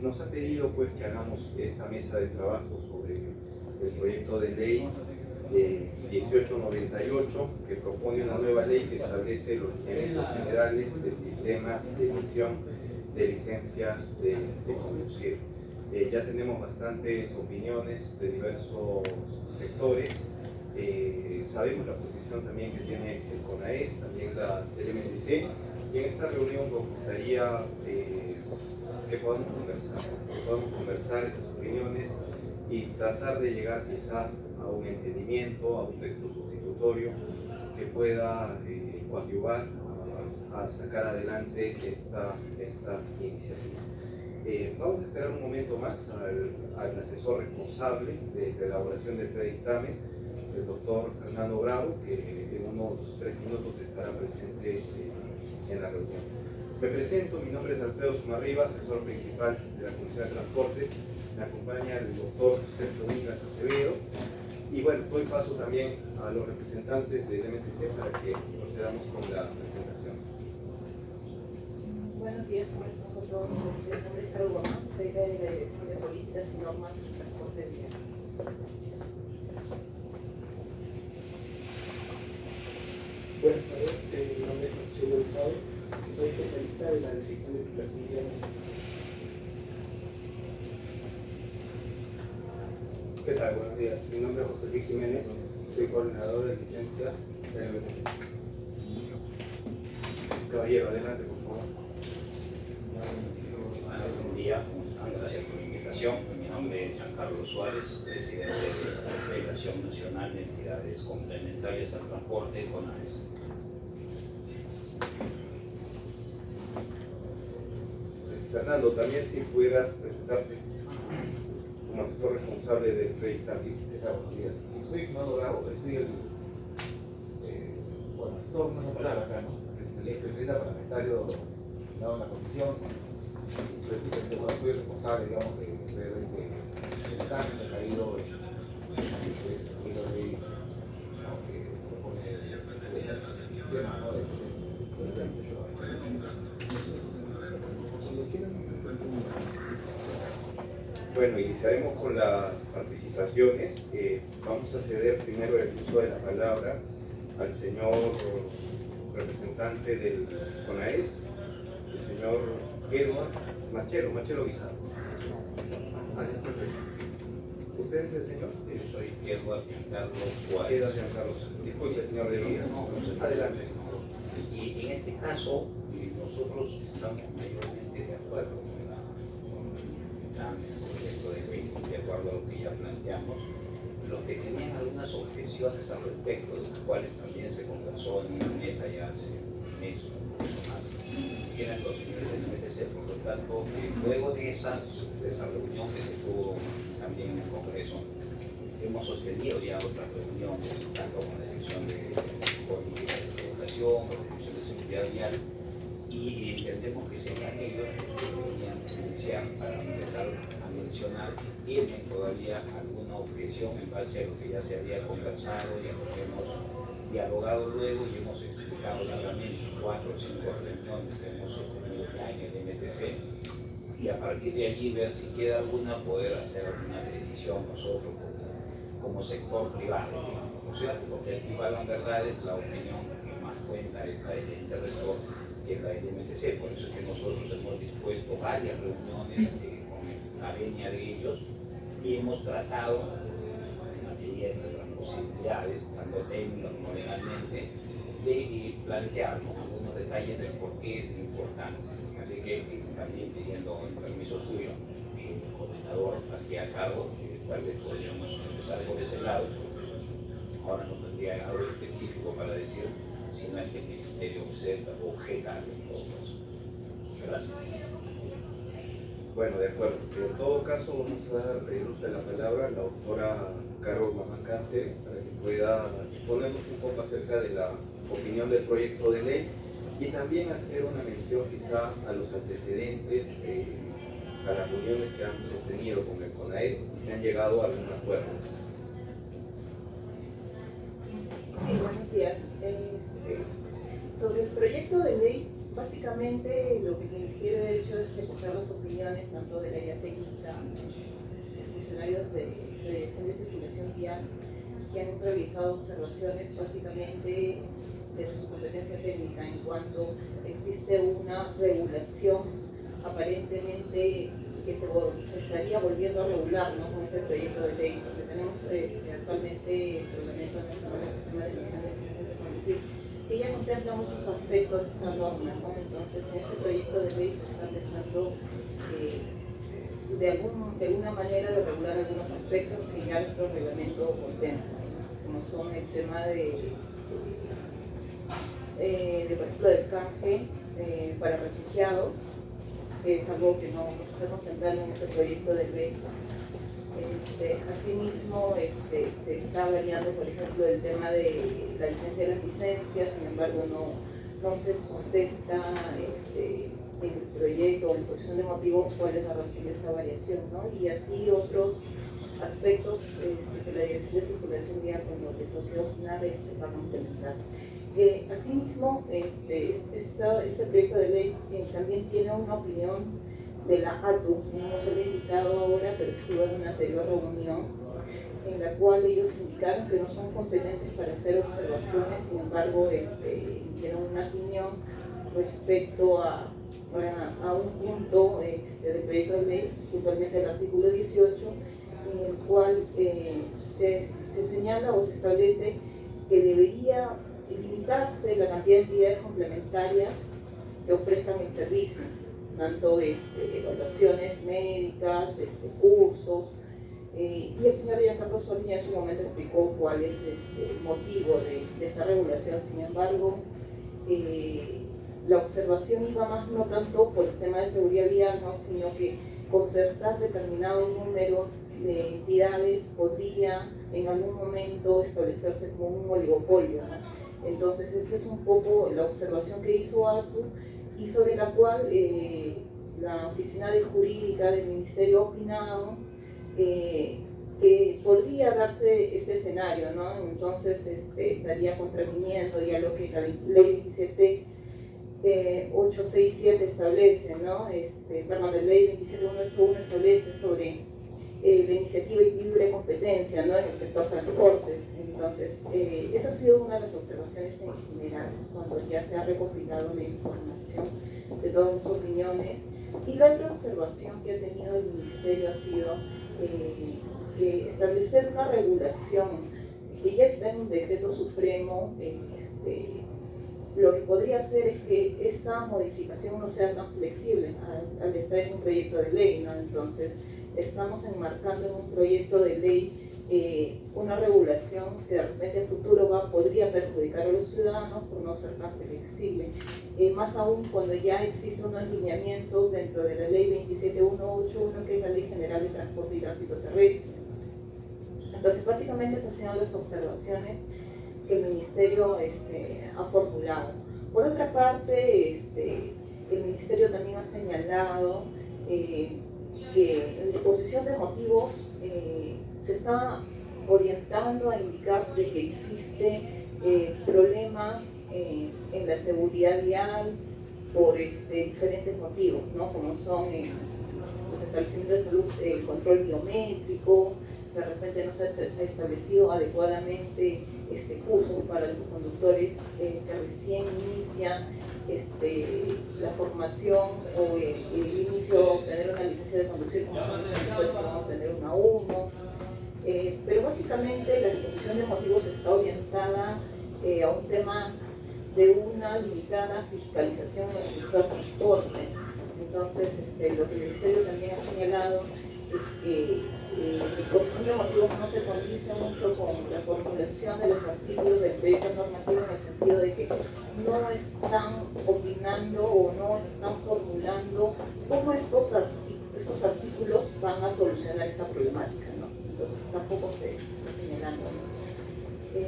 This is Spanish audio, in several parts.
nos ha pedido pues que hagamos esta mesa de trabajo sobre el proyecto de ley 1898, que propone una nueva ley que establece los lineamientos generales del sistema de emisión de licencias de conducir. Ya tenemos bastantes opiniones de diversos sectores. Sabemos la posición también que tiene el CONAES, también la del MTC, y en esta reunión nos gustaría que podamos conversar esas opiniones y tratar de llegar quizá a un entendimiento, a un texto sustitutorio que pueda coadyuvar a sacar adelante esta iniciativa. Vamos a esperar un momento más al asesor responsable de la elaboración del predictamen, el doctor Fernando Bravo, que en unos 3 minutos estará presente en la reunión. Me presento, mi nombre es Alfredo Sumarriba, asesor principal de la Comisión de Transportes. Me acompaña el doctor Sergio Domingas Acevedo. Y bueno, doy paso también a los representantes del MTC para que procedamos con la presentación. Buenos días, ¿cómo están todos? Mi nombre es Carol Guamán, soy de la Dirección de Políticas y Normas en Transporte Vial. Buenas tardes, mi nombre es José González, soy especialista de la Dirección de Circulación Vial. ¿Qué tal? Buenos días. Mi nombre es José Luis Jiménez, soy coordinador de licencia del MTC. Caballero, adelante, por favor. Buen día, ¿cómo están? Gracias por la invitación. Mi nombre es Giancarlo Suárez, presidente de la Federación Nacional de Entidades Complementarias al Transporte, CONAES. Fernando, también si pudieras presentarte como asesor responsable del predictamen. Buenos días. Soy Fernando Bravo, soy el asesor, no es la palabra acá, ¿no? El especialista parlamentario dado en la comisión. Soy el responsable, digamos, de este dictamen que ha caído en el ley que propone el sistema, ¿no? de licencia. Bueno, iniciaremos con las participaciones. Vamos a ceder primero el uso de la palabra al señor representante del CONAES, el señor Edward Machelo Guisado. ¿Usted es el señor? Yo soy Edward Giancarlo Suárez. Edward Giancarlo. Disculpe, señor de Lía. Adelante. Y en este caso, nosotros estamos mayormente de acuerdo con el proyecto de ley, de acuerdo a lo que ya planteamos. Los que tenían algunas objeciones al respecto, de las cuales también se conversó en una mesa ya hace un mes o más, eran los señores del MTC. Por lo tanto, luego de esa reunión que se tuvo también en el Congreso, hemos sostenido ya otras reuniones, tanto con la Dirección de Política de Educación, con la Dirección de Seguridad Vial, y entendemos que serían ellos los que deberían iniciar para empezar a mencionar si tienen todavía alguna objeción en base a lo que ya se había conversado y a lo que hemos dialogado luego y hemos explicado largamente 4 o 5 reuniones que hemos sostenido ya en el MTC, y a partir de allí ver si queda alguna, poder hacer alguna decisión nosotros como sector privado, digamos, ¿no es cierto? Porque aquí valgan verdades, la opinión que más cuenta es la del ente rector, que es la del MTC. Por eso es que nosotros hemos dispuesto varias reuniones con la venia de ellos y hemos tratado, en la medida de nuestras posibilidades, tanto técnicas como legalmente, de plantear algunos detalles del por qué es importante. Así que también pidiendo el permiso suyo, el coordinador aquí a cargo, tal vez podríamos empezar por ese lado. Ahora no tendría algo específico para decir si no es que el Ministerio objeta en todo caso. Gracias. Bueno, de acuerdo. En todo caso, vamos a dar el uso de la palabra a la doctora Carol Guamán Cáceres para que pueda exponernos un poco acerca de la opinión del proyecto de ley y también hacer una mención quizá a los antecedentes, a las reuniones que han sostenido con el CONAES y se han llegado a algún acuerdo. Sí, buenos días. Sobre el proyecto de ley, Básicamente lo que el Ministerio ha hecho es recoger las opiniones tanto del área técnica, de funcionarios de Dirección de Circulación Vial, que han realizado observaciones básicamente desde su competencia técnica en cuanto existe una regulación aparentemente que se estaría volviendo a regular, ¿no?, con este proyecto de ley, porque tenemos actualmente el Reglamento Nacional del Sistema de Emisión de Licencias de Conducir, que ya contempla muchos aspectos de esta norma, ¿no? Entonces, en este proyecto de ley se está tratando de alguna manera de regular algunos aspectos que ya nuestro reglamento contempla, como son el tema por ejemplo, del canje para refugiados, que es algo que no está contemplado en este proyecto de ley. Asimismo, se está variando, por ejemplo, el tema de la licencia de las licencias, sin embargo, no se sustenta en el proyecto o en exposición de motivos cuál es la razón de esta variación, ¿no? Y así otros aspectos que la Dirección de Circulación Vial, como de protección final, va a complementar. Asimismo, este proyecto de ley también tiene una opinión de la ATU, no se lo he invitado ahora, pero estuvo en una anterior reunión, en la cual ellos indicaron que no son competentes para hacer observaciones, sin embargo, tienen una opinión respecto a un punto del proyecto de ley, puntualmente el artículo 18, en el cual se señala o se establece que debería limitarse la cantidad de entidades complementarias que ofrezcan el servicio, tanto evaluaciones médicas, cursos, y el señor Giancarlo Solía en su momento explicó cuál es el motivo de esta regulación. Sin embargo, la observación iba más no tanto por el tema de seguridad vial, ¿no?, sino que concertar determinado número de entidades podría en algún momento establecerse como un oligopolio, ¿no? Entonces, esa es un poco la observación que hizo ATU y sobre la cual la Oficina de Jurídica del Ministerio ha opinado que podría darse ese escenario, ¿no? Entonces, estaría contraviniendo ya lo que la Ley 27867 establece, ¿no? La Ley 27181 establece sobre la iniciativa y libre competencia, ¿no?, en el sector transportes. Entonces, esa ha sido una de las observaciones en general, cuando ya se ha recopilado la información de todas las opiniones. Y la otra observación que ha tenido el Ministerio ha sido que establecer una regulación que ya está en un decreto supremo, lo que podría hacer es que esta modificación no sea tan flexible al estar en un proyecto de ley, ¿no? Entonces, estamos enmarcando en un proyecto de ley una regulación que de repente en futuro podría perjudicar a los ciudadanos por no ser tan flexible, más aún cuando ya existen unos lineamientos dentro de la ley 27181, que es la Ley General de Transporte y Tránsito Terrestre. Entonces, básicamente esas han sido las observaciones que el Ministerio ha formulado. Por otra parte, el Ministerio también ha señalado que en la exposición de motivos se está orientando a indicar de que existe problemas en la seguridad vial por diferentes motivos, ¿no?, como son los establecimientos de salud, el control biométrico, de repente no se ha establecido adecuadamente cursos para los conductores que recién inician la formación o el inicio de obtener una licencia de conducir, como son los conductores que van a obtener una 1. Pero básicamente la disposición de motivos está orientada a un tema de una limitada fiscalización en el sector transporte. Entonces, lo que el Ministerio también ha señalado es que la disposición de motivos no se condice mucho con la formulación de los artículos del proyecto normativo, en el sentido de que no están opinando o no están formulando cómo estos artículos van a solucionar esta problemática, ¿no? Entonces tampoco se está señalando, ¿no?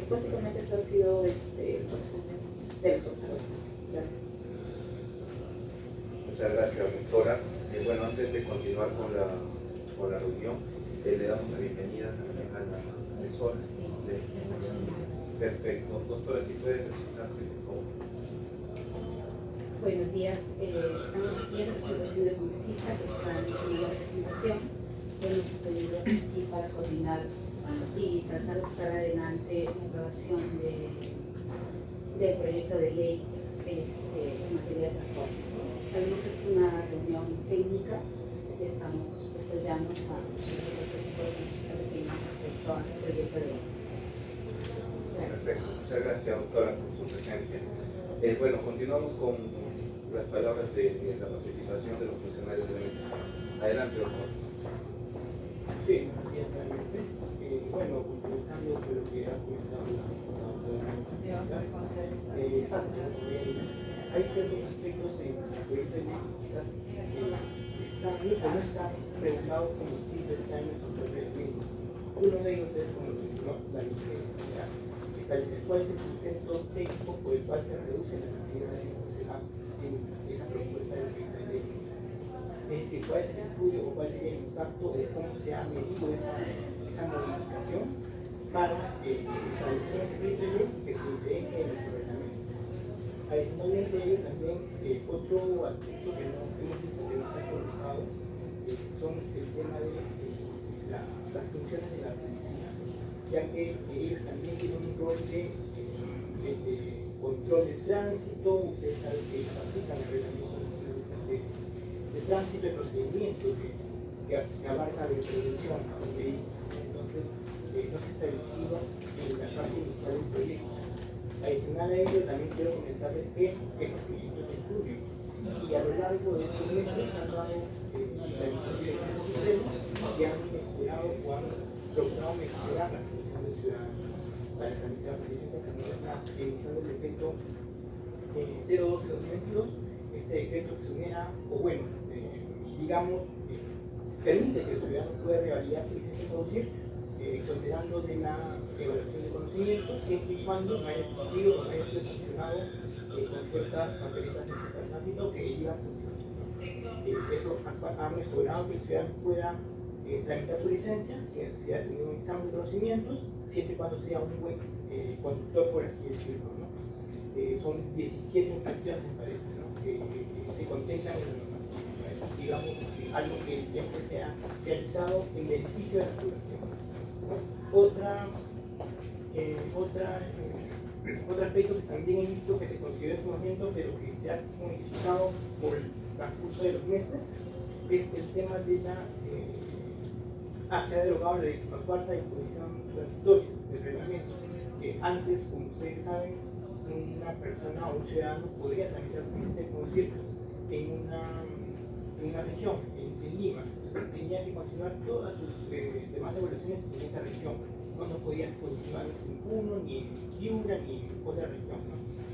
Básicamente eso ha sido el resumen de las observaciones. Gracias. Muchas gracias, doctora. Bueno, antes de continuar con la reunión, le damos la bienvenida también a la asesora. Perfecto. Doctora, si puede presentarse, por favor. Buenos días, estamos aquí en representación del congresista que está haciendo la presentación. Hemos pedido asistir para coordinar y tratar de sacar adelante la aprobación del proyecto de ley en materia de transporte. Sabemos que es una reunión técnica, estamos apoyando a respecto al proyecto de ley. Perfecto, muchas gracias, doctora, por su presencia. Bueno, continuamos con las palabras de la participación de los funcionarios de la mesa. Adelante, doctor. Sí, realmente. Bueno, complementando lo que ha comentado la hay ciertos aspectos en la proyecto de ley quizás no están pensados como si está en nuestro proyecto de ley. Uno de ellos es, como mencionó, la licencia. Establecer cuál es el sustento técnico por el cual se reduce la cantidad de velocidad en esa propuesta de proyecto de ley. Es decir, cuál es el estudio o cuál sería el impacto de cómo se ha medido esa modificación para establecer ese proyecto de ley que se diferencia en nuestro reglamento. Adicionalmente, ello también, otro aspecto que no hemos visto que no se ha colocado son el tema de las funciones de la policía, ya que ellos también tienen un rol de control de tránsito. Ustedes saben que ellos aplican el reglamento de tránsito y procedimiento que abarca de prevención a los vehículos. Entonces, no se ha establecido en la parte inicial del proyecto. Adicional a ello, también quiero comentarles que este proyecto es de estudio y a lo largo de estos meses han dado diferentes sistemas que han mejorado o han procurado mejorar la condición del ciudadano. Para tramitar la emisión del decreto 02/2022, este decreto exonera, o bueno, digamos, permite que el ciudadano pueda revalidar su licencia de conducir, exonerando de la evaluación de conocimientos, siempre y cuando no haya cumplido o no haya sido sancionado con ciertas materias de tránsito que lleva sanción. Eso ha mejorado que el ciudadano pueda tramitar su licencia sin necesidad de tener un examen de conocimientos, siempre y cuando sea un buen conductor, por así decirlo, ¿no? Son 17 infracciones, me parece, ¿no? que se contemplan en la normativa. Digamos, algo que siempre se ha realizado en beneficio de la población. Otro aspecto que también he visto que se considera en su momento, pero que se ha modificado por el transcurso de los meses, es el tema de se ha derogado la 14ª disposición transitoria del reglamento, que antes, como ustedes saben, una persona o un ciudadano podría tramitar su licencia de conducir en una región, en Lima, tenía que continuar todas sus demás evaluaciones en esa región. No podía continuar en Puno, ni en Piura, ni en otra región.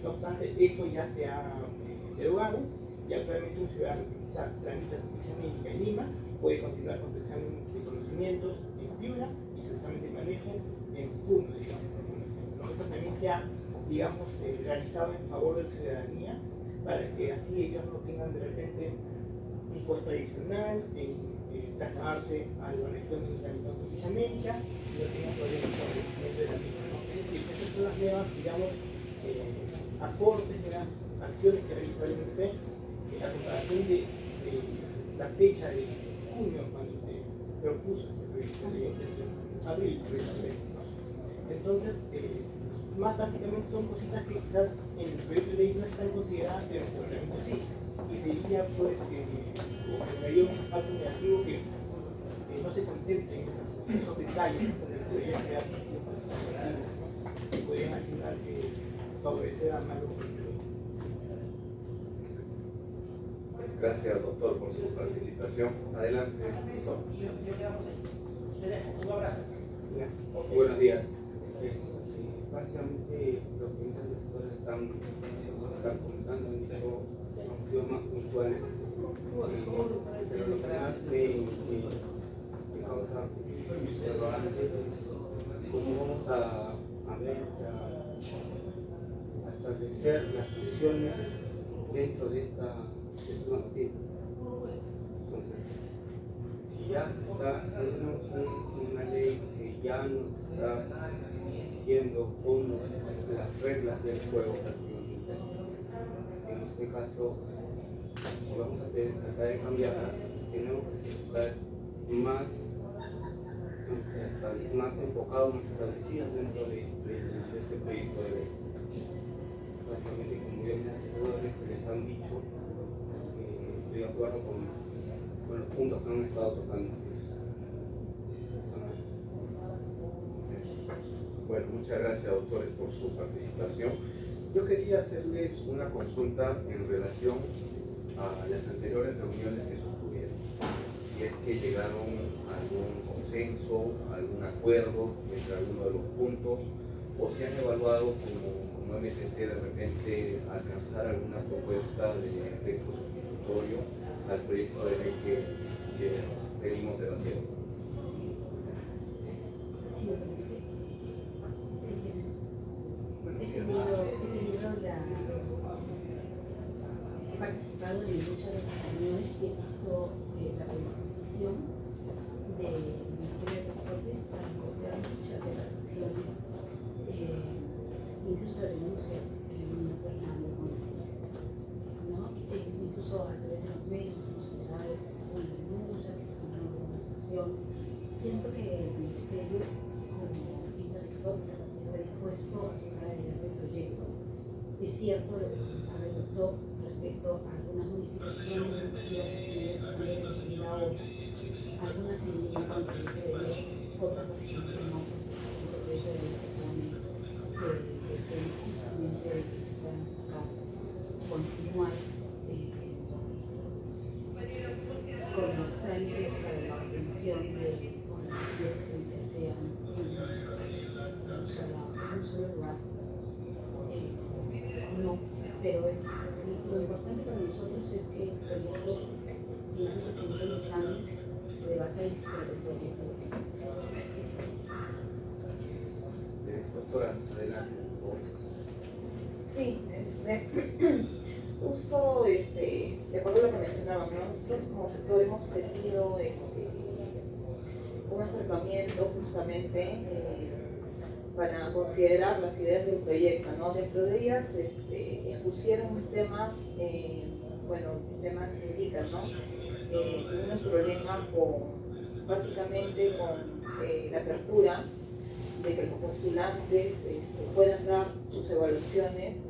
No obstante, eso ya se ha derogado y actualmente un ciudadano que quizás tramita su licencia médica en Lima puede continuar con su examen de conocimientos en Piura y su examen de manejo en Puno, digamos. Esto también se ha, digamos, realizado en favor de la ciudadanía para que así ellos no tengan de repente un costo adicional en trasladarse a la región de tramitar su licencia médica y no tengan problemas con el cumplimiento de la misma. Es decir, esas son las nuevas, digamos, aportes, nuevas acciones que realizó el INC a comparación de la fecha de junio cuando se propuso este proyecto de ley en abril, ¿no? Entonces, más básicamente son cositas que quizás en el proyecto de ley no están consideradas, pero en el reglamento sí. Y sería, pues, generaría un impacto negativo que no se contemplen esos detalles donde podrían crear que podrían ayudar a favorecer a malos conductores. Gracias, doctor, por su participación. Adelante. Buenos días. Básicamente, los que muchos sectores están comenzando han sido más puntuales, pero lo que más me causa interrogante es cómo vamos a ver, a establecer las funciones dentro de esta normativa. Entonces, si ya tenemos una ley que ya nos está diciendo cómo las reglas del juego prácticamente, que nos este caso, si vamos a tratar de cambiarla, tenemos que estar más enfocados, más establecidos dentro de este proyecto de ley. Básicamente, como ya les han dicho, estoy de acuerdo con los puntos que han estado tocando. Bueno, muchas gracias, doctores, por su participación. Yo quería hacerles una consulta en relación a las anteriores reuniones que sostuvieron. Si es que llegaron a algún consenso, a algún acuerdo entre alguno de los puntos, o si han evaluado como MTC de repente alcanzar alguna propuesta de texto sustitutorio al proyecto de ley que venimos debatiendo. Sí, he participado en muchas de las reuniones y he visto la predisposición del Ministerio de Transportes para incorporar muchas de las acciones, incluso de denuncias que el ministro Hernando Gómez, ¿no? Incluso a través de los medios hemos generado una denuncia, que se tomaron algunas acciones. Pienso que el Ministerio, como interventor, está dispuesto a sacar adelante el proyecto. Es cierto lo que comentaba el doctor respecto a algunas modificaciones normativas que se deben determinado algunas se indican con el proyecto de ley, otras básicamente no, porque el proyecto de ley propone justamente de que se puedan sacar, continuar con los trámites para la obtención de licencias sean en un solo lugar. No, pero lo importante para nosotros es que el proyecto finalmente se entre los trámites, se debata y se apruebe el proyecto. Doctora, adelante, por favor. Sí, justo de acuerdo a lo que mencionaban, ¿no? Nosotros como sector hemos tenido un acercamiento justamente para considerar las ideas del proyecto, ¿no? Dentro de ellas expusieron un tema, el tema que indican, ¿no? Un problema básicamente con la apertura de que los postulantes puedan dar sus evaluaciones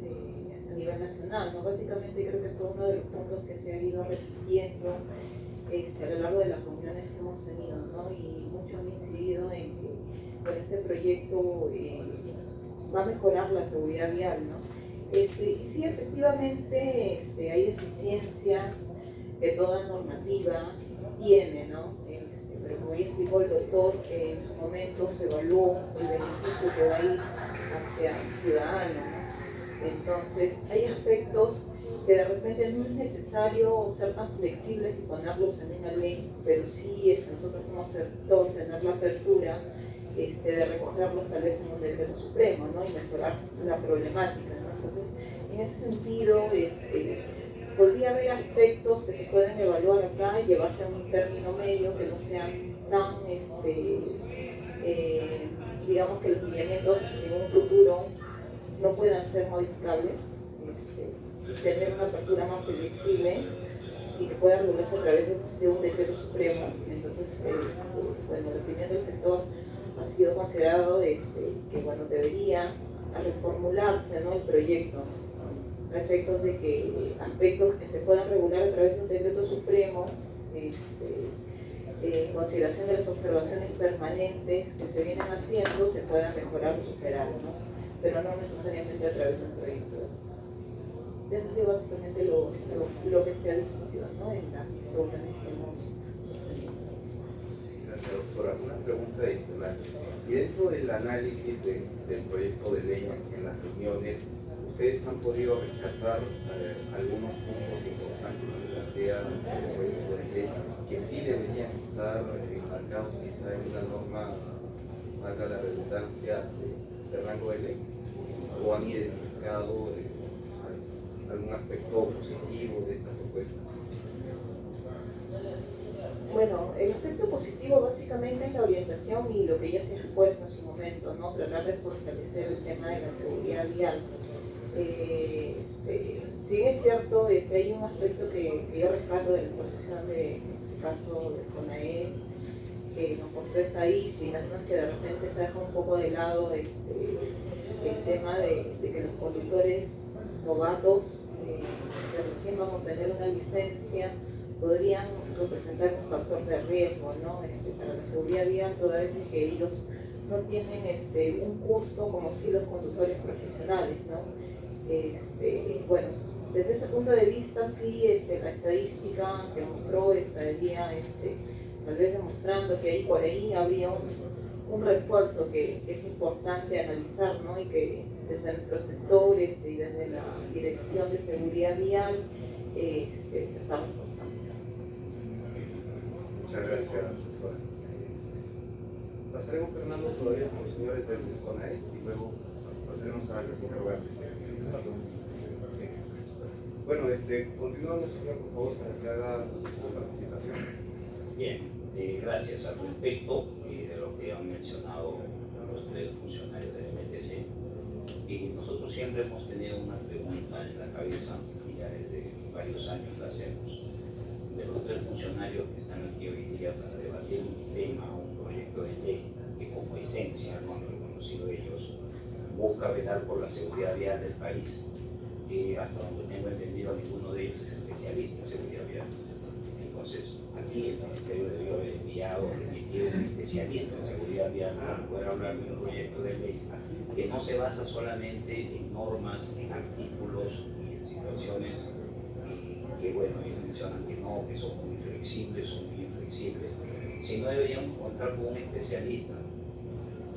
a nivel nacional, ¿no? Básicamente creo que fue uno de los puntos que se ha ido repitiendo a lo largo de las reuniones que hemos tenido, ¿no? Y mucho han incidido en que con este proyecto va a mejorar la seguridad vial, ¿no? Y sí, efectivamente hay deficiencias que toda normativa tiene, ¿no? Pero como ya explicó el doctor, en su momento se evaluó el beneficio que va a ir hacia el ciudadano, ¿no? Entonces, hay aspectos que de repente no es necesario ser tan flexibles y ponerlos en una ley, pero sí nosotros como sector tener la apertura de recogerlos tal vez en un decreto supremo, ¿no? Y mejorar la problemática, ¿no? Entonces, en ese sentido, podría haber aspectos que se pueden evaluar acá y llevarse a un término medio que no sean tan, digamos que los lineamientos en un futuro no puedan ser modificables, tener una apertura más flexible y que pueda regularse a través de un decreto supremo. Entonces, bueno, la opinión del sector ha sido considerado que bueno, debería reformularse, ¿no? El proyecto, ¿no? A efectos de que aspectos que se puedan regular a través de un decreto supremo, en consideración de las observaciones permanentes que se vienen haciendo, se puedan mejorar o superar, ¿no? Pero no necesariamente a través de un proyecto. Eso ha sido básicamente lo que se ha discutido, ¿no? En las reuniones que hemos sostenido. Gracias, doctora. Una pregunta adicional. Y dentro del análisis del proyecto de ley en las reuniones, ¿ustedes han podido rescatar algunos puntos importantes que plantea el proyecto de ley que sí deberían estar enmarcados quizá en una norma, valga la redundancia, de rango de ley? ¿O han identificado algún aspecto positivo de esta propuesta? Bueno, el aspecto positivo básicamente es la orientación y lo que ya se ha expuesto en su momento, ¿no? Tratar de fortalecer el tema de la seguridad vial. si bien es cierto, hay un aspecto que yo rescato de la exposición de, en este caso, del CONAES, que nos mostró estadísticas, ¿no? Que de repente se deja un poco de lado el tema de que los conductores novatos que recién van a obtener una licencia podrían representar un factor de riesgo, ¿no? Para la seguridad vial, toda vez que ellos no tienen un curso como si los conductores profesionales, ¿no? Bueno, desde ese punto de vista, sí, la estadística que mostró estaría tal vez demostrando que ahí por ahí habría un refuerzo que es importante analizar, ¿no? Y que desde nuestros sectores y desde la Dirección de Seguridad Vial se está reforzando. Muchas gracias, doctora. Pasaremos, Fernando, todavía con los señores del CONAES y luego pasaremos a las interrogantes. Sí. Bueno, continuamos, señor, por favor, para que haga su participación. Bien, gracias. Al respecto de lo que han mencionado los tres funcionarios del MTC, nosotros siempre hemos tenido una pregunta en la cabeza y ya desde varios años la hacemos. De los tres funcionarios que están aquí hoy día para debatir un tema, un proyecto de ley que como esencia, no han reconocido ellos, busca velar por la seguridad vial del país. Hasta donde tengo entendido, ninguno de ellos es especialista en seguridad vial. Entonces, aquí el Ministerio debió haber enviado, remitido un especialista en seguridad vial para poder hablar de un proyecto de ley que no se basa solamente en normas, en artículos y en situaciones que, bueno, ellos mencionan que no, que son muy flexibles, sino deberíamos contar con un especialista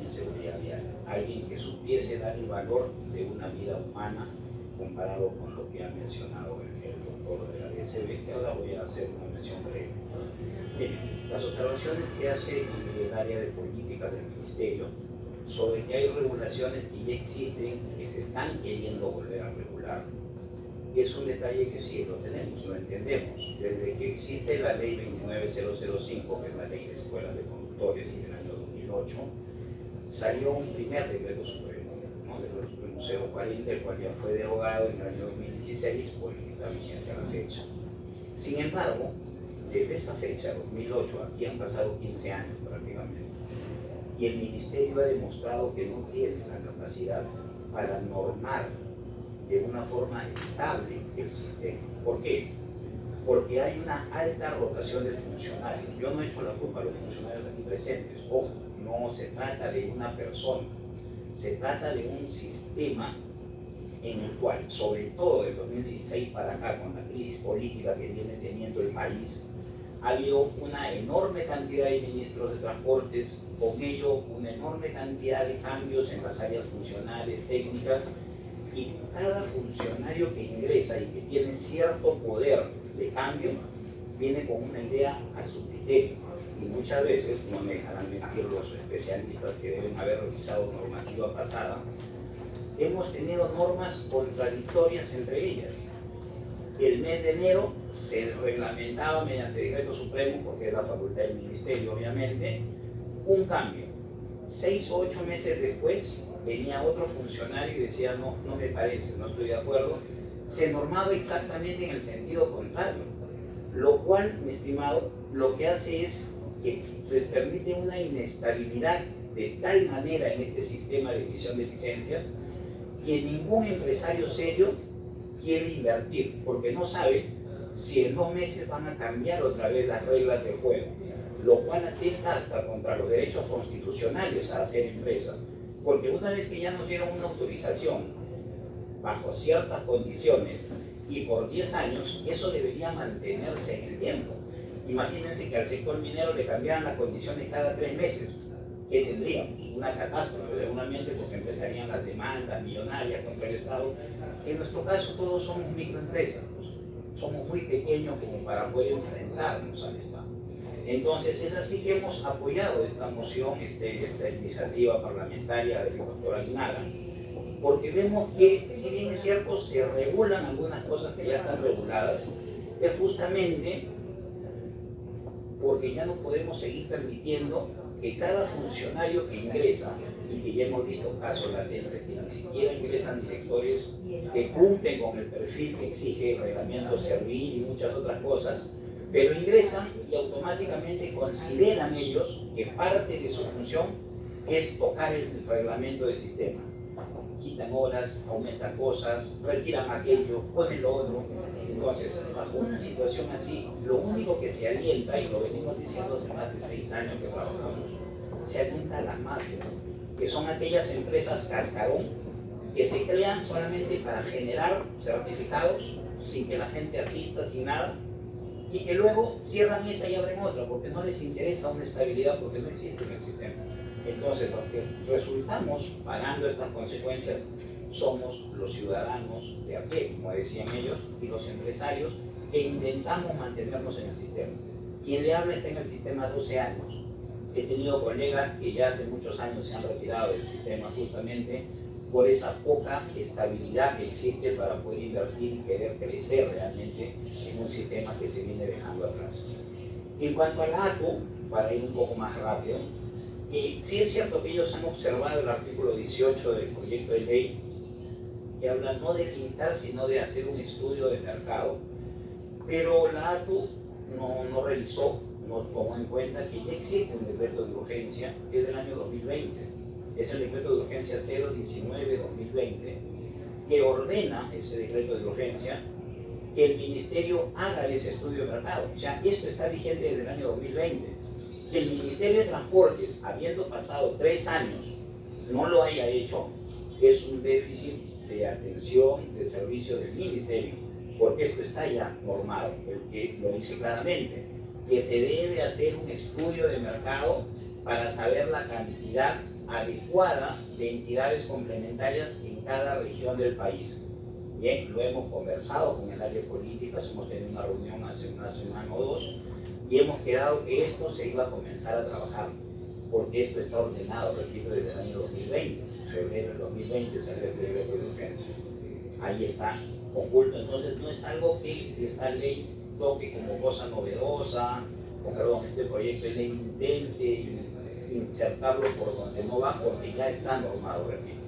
en seguridad vial, alguien que supiese dar el valor de una vida humana comparado con lo que ha mencionado el doctor de la DSB, que ahora voy a hacer una mención breve. Miren, las observaciones que hace el área de políticas del Ministerio sobre que hay regulaciones que ya existen, que se están queriendo volver a regular, es un detalle que sí lo tenemos, lo entendemos. Desde que existe la ley 29005, que es la ley de escuelas de conductores, y del año 2008, salió un primer decreto supremo, ¿no? El decreto supremo 040, el cual ya fue derogado en el año 2016, por el que está vigente a la fecha. Sin embargo, desde esa fecha, 2008, aquí han pasado 15 años prácticamente, y el Ministerio ha demostrado que no tiene la capacidad para normar de una forma estable el sistema. ¿Por qué? Porque hay una alta rotación de funcionarios. Yo no he hecho la culpa a los funcionarios aquí presentes. Ojo, no se trata de una persona, se trata de un sistema en el cual, sobre todo del 2016 para acá, con la crisis política que viene teniendo el país, ha habido una enorme cantidad de ministros de transportes, con ello una enorme cantidad de cambios en las áreas funcionales, técnicas, y cada funcionario que ingresa y que tiene cierto poder de cambio, viene con una idea a su criterio. Y muchas veces, no me dejarán mentir los especialistas que deben haber revisado normativa pasada, hemos tenido normas contradictorias entre ellas. El mes de enero se reglamentaba mediante decreto supremo, porque es la facultad del Ministerio obviamente, un cambio. 6 o 8 meses después venía otro funcionario y decía no me parece, no estoy de acuerdo. Se normaba exactamente en el sentido contrario, lo cual, mi estimado, lo que hace es que permite una inestabilidad de tal manera en este sistema de emisión de licencias que ningún empresario serio quiere invertir, porque no sabe si en 2 meses van a cambiar otra vez las reglas de juego, lo cual atenta hasta contra los derechos constitucionales a hacer empresa, porque una vez que ya nos dieron una autorización bajo ciertas condiciones y por 10 años, eso debería mantenerse en el tiempo. Imagínense que al sector minero le cambiaran las condiciones cada 3 meses. ¿Qué tendríamos? Una catástrofe seguramente, porque empezarían las demandas millonarias contra el Estado. En nuestro caso todos somos microempresas, somos muy pequeños como para poder enfrentarnos al Estado. Entonces es así que hemos apoyado esta moción, esta iniciativa parlamentaria del doctor Aguinaga, porque vemos que, si bien es cierto, se regulan algunas cosas que ya están reguladas, es justamente porque ya no podemos seguir permitiendo que cada funcionario que ingresa, y que ya hemos visto casos latentes, que ni siquiera ingresan directores que cumplen con el perfil que exige el reglamento servil y muchas otras cosas, pero ingresan y automáticamente consideran ellos que parte de su función es tocar el reglamento del sistema. Quitan horas, aumentan cosas, retiran aquello, ponen lo otro. Entonces, bajo una situación así, lo único que se alienta, y lo venimos diciendo hace más de 6 años que trabajamos, se alienta a las mafias, que son aquellas empresas cascarón que se crean solamente para generar certificados sin que la gente asista, sin nada, y que luego cierran esa y abren otra porque no les interesa una estabilidad, porque no existe en el sistema. Entonces, los que resultamos pagando estas consecuencias somos los ciudadanos de a pie, como decían ellos, y los empresarios que intentamos mantenernos en el sistema. Quien le habla está en el sistema 12 años. He tenido colegas que ya hace muchos años se han retirado del sistema justamente por esa poca estabilidad que existe para poder invertir y querer crecer realmente en un sistema que se viene dejando atrás. En cuanto a la ATU, para ir un poco más rápido, sí es cierto que ellos han observado el artículo 18 del proyecto de ley, que habla no de limitar, sino de hacer un estudio de mercado, pero la ATU no revisó, no tomó en cuenta que ya existe un decreto de urgencia que es del año 2020. Es el decreto de urgencia 019-2020, que ordena ese decreto de urgencia que el ministerio haga ese estudio de mercado. O sea, esto está vigente desde el año 2020. Que el Ministerio de Transportes, habiendo pasado 3 años, no lo haya hecho, es un déficit de atención, de servicio del ministerio, porque esto está ya normado, el que lo dice claramente, que se debe hacer un estudio de mercado para saber la cantidad adecuada de entidades complementarias en cada región del país. Bien, lo hemos conversado con el área de políticas, hemos tenido una reunión hace una semana o 2 y hemos quedado que esto se iba a comenzar a trabajar, porque esto está ordenado, repito, desde el año 2020, febrero del 2020 salió el decreto de urgencia. Ahí está oculto, entonces no es algo que esta ley toque como cosa novedosa, o perdón, este proyecto de ley intente insertarlo por donde no va, porque ya está normado, repito.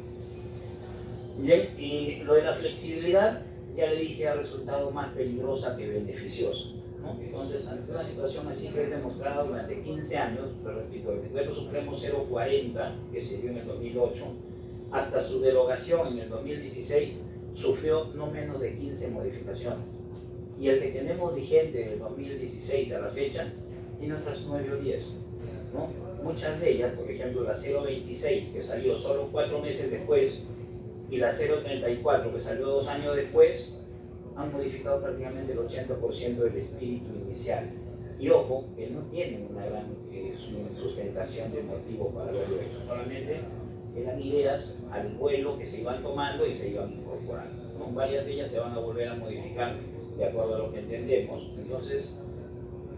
Bien, y lo de la flexibilidad, ya le dije, ha resultado más peligrosa que beneficiosa, ¿no? Entonces, ante una situación así que es demostrada durante 15 años, pero repito, el decreto supremo 040, que se dio en el 2008, hasta su derogación en el 2016, sufrió no menos de 15 modificaciones. Y el que tenemos vigente del 2016 a la fecha, tiene otras 9 o 10, ¿no? Muchas de ellas, por ejemplo, la 026, que salió solo 4 meses después, y la 034, que salió 2 años después, han modificado prácticamente el 80% del espíritu inicial. Y ojo, que no tienen una gran sustentación de motivo para haberlo hecho, solamente eran ideas al vuelo que se iban tomando y se iban incorporando, ¿no? Varias de ellas se van a volver a modificar de acuerdo a lo que entendemos. Entonces,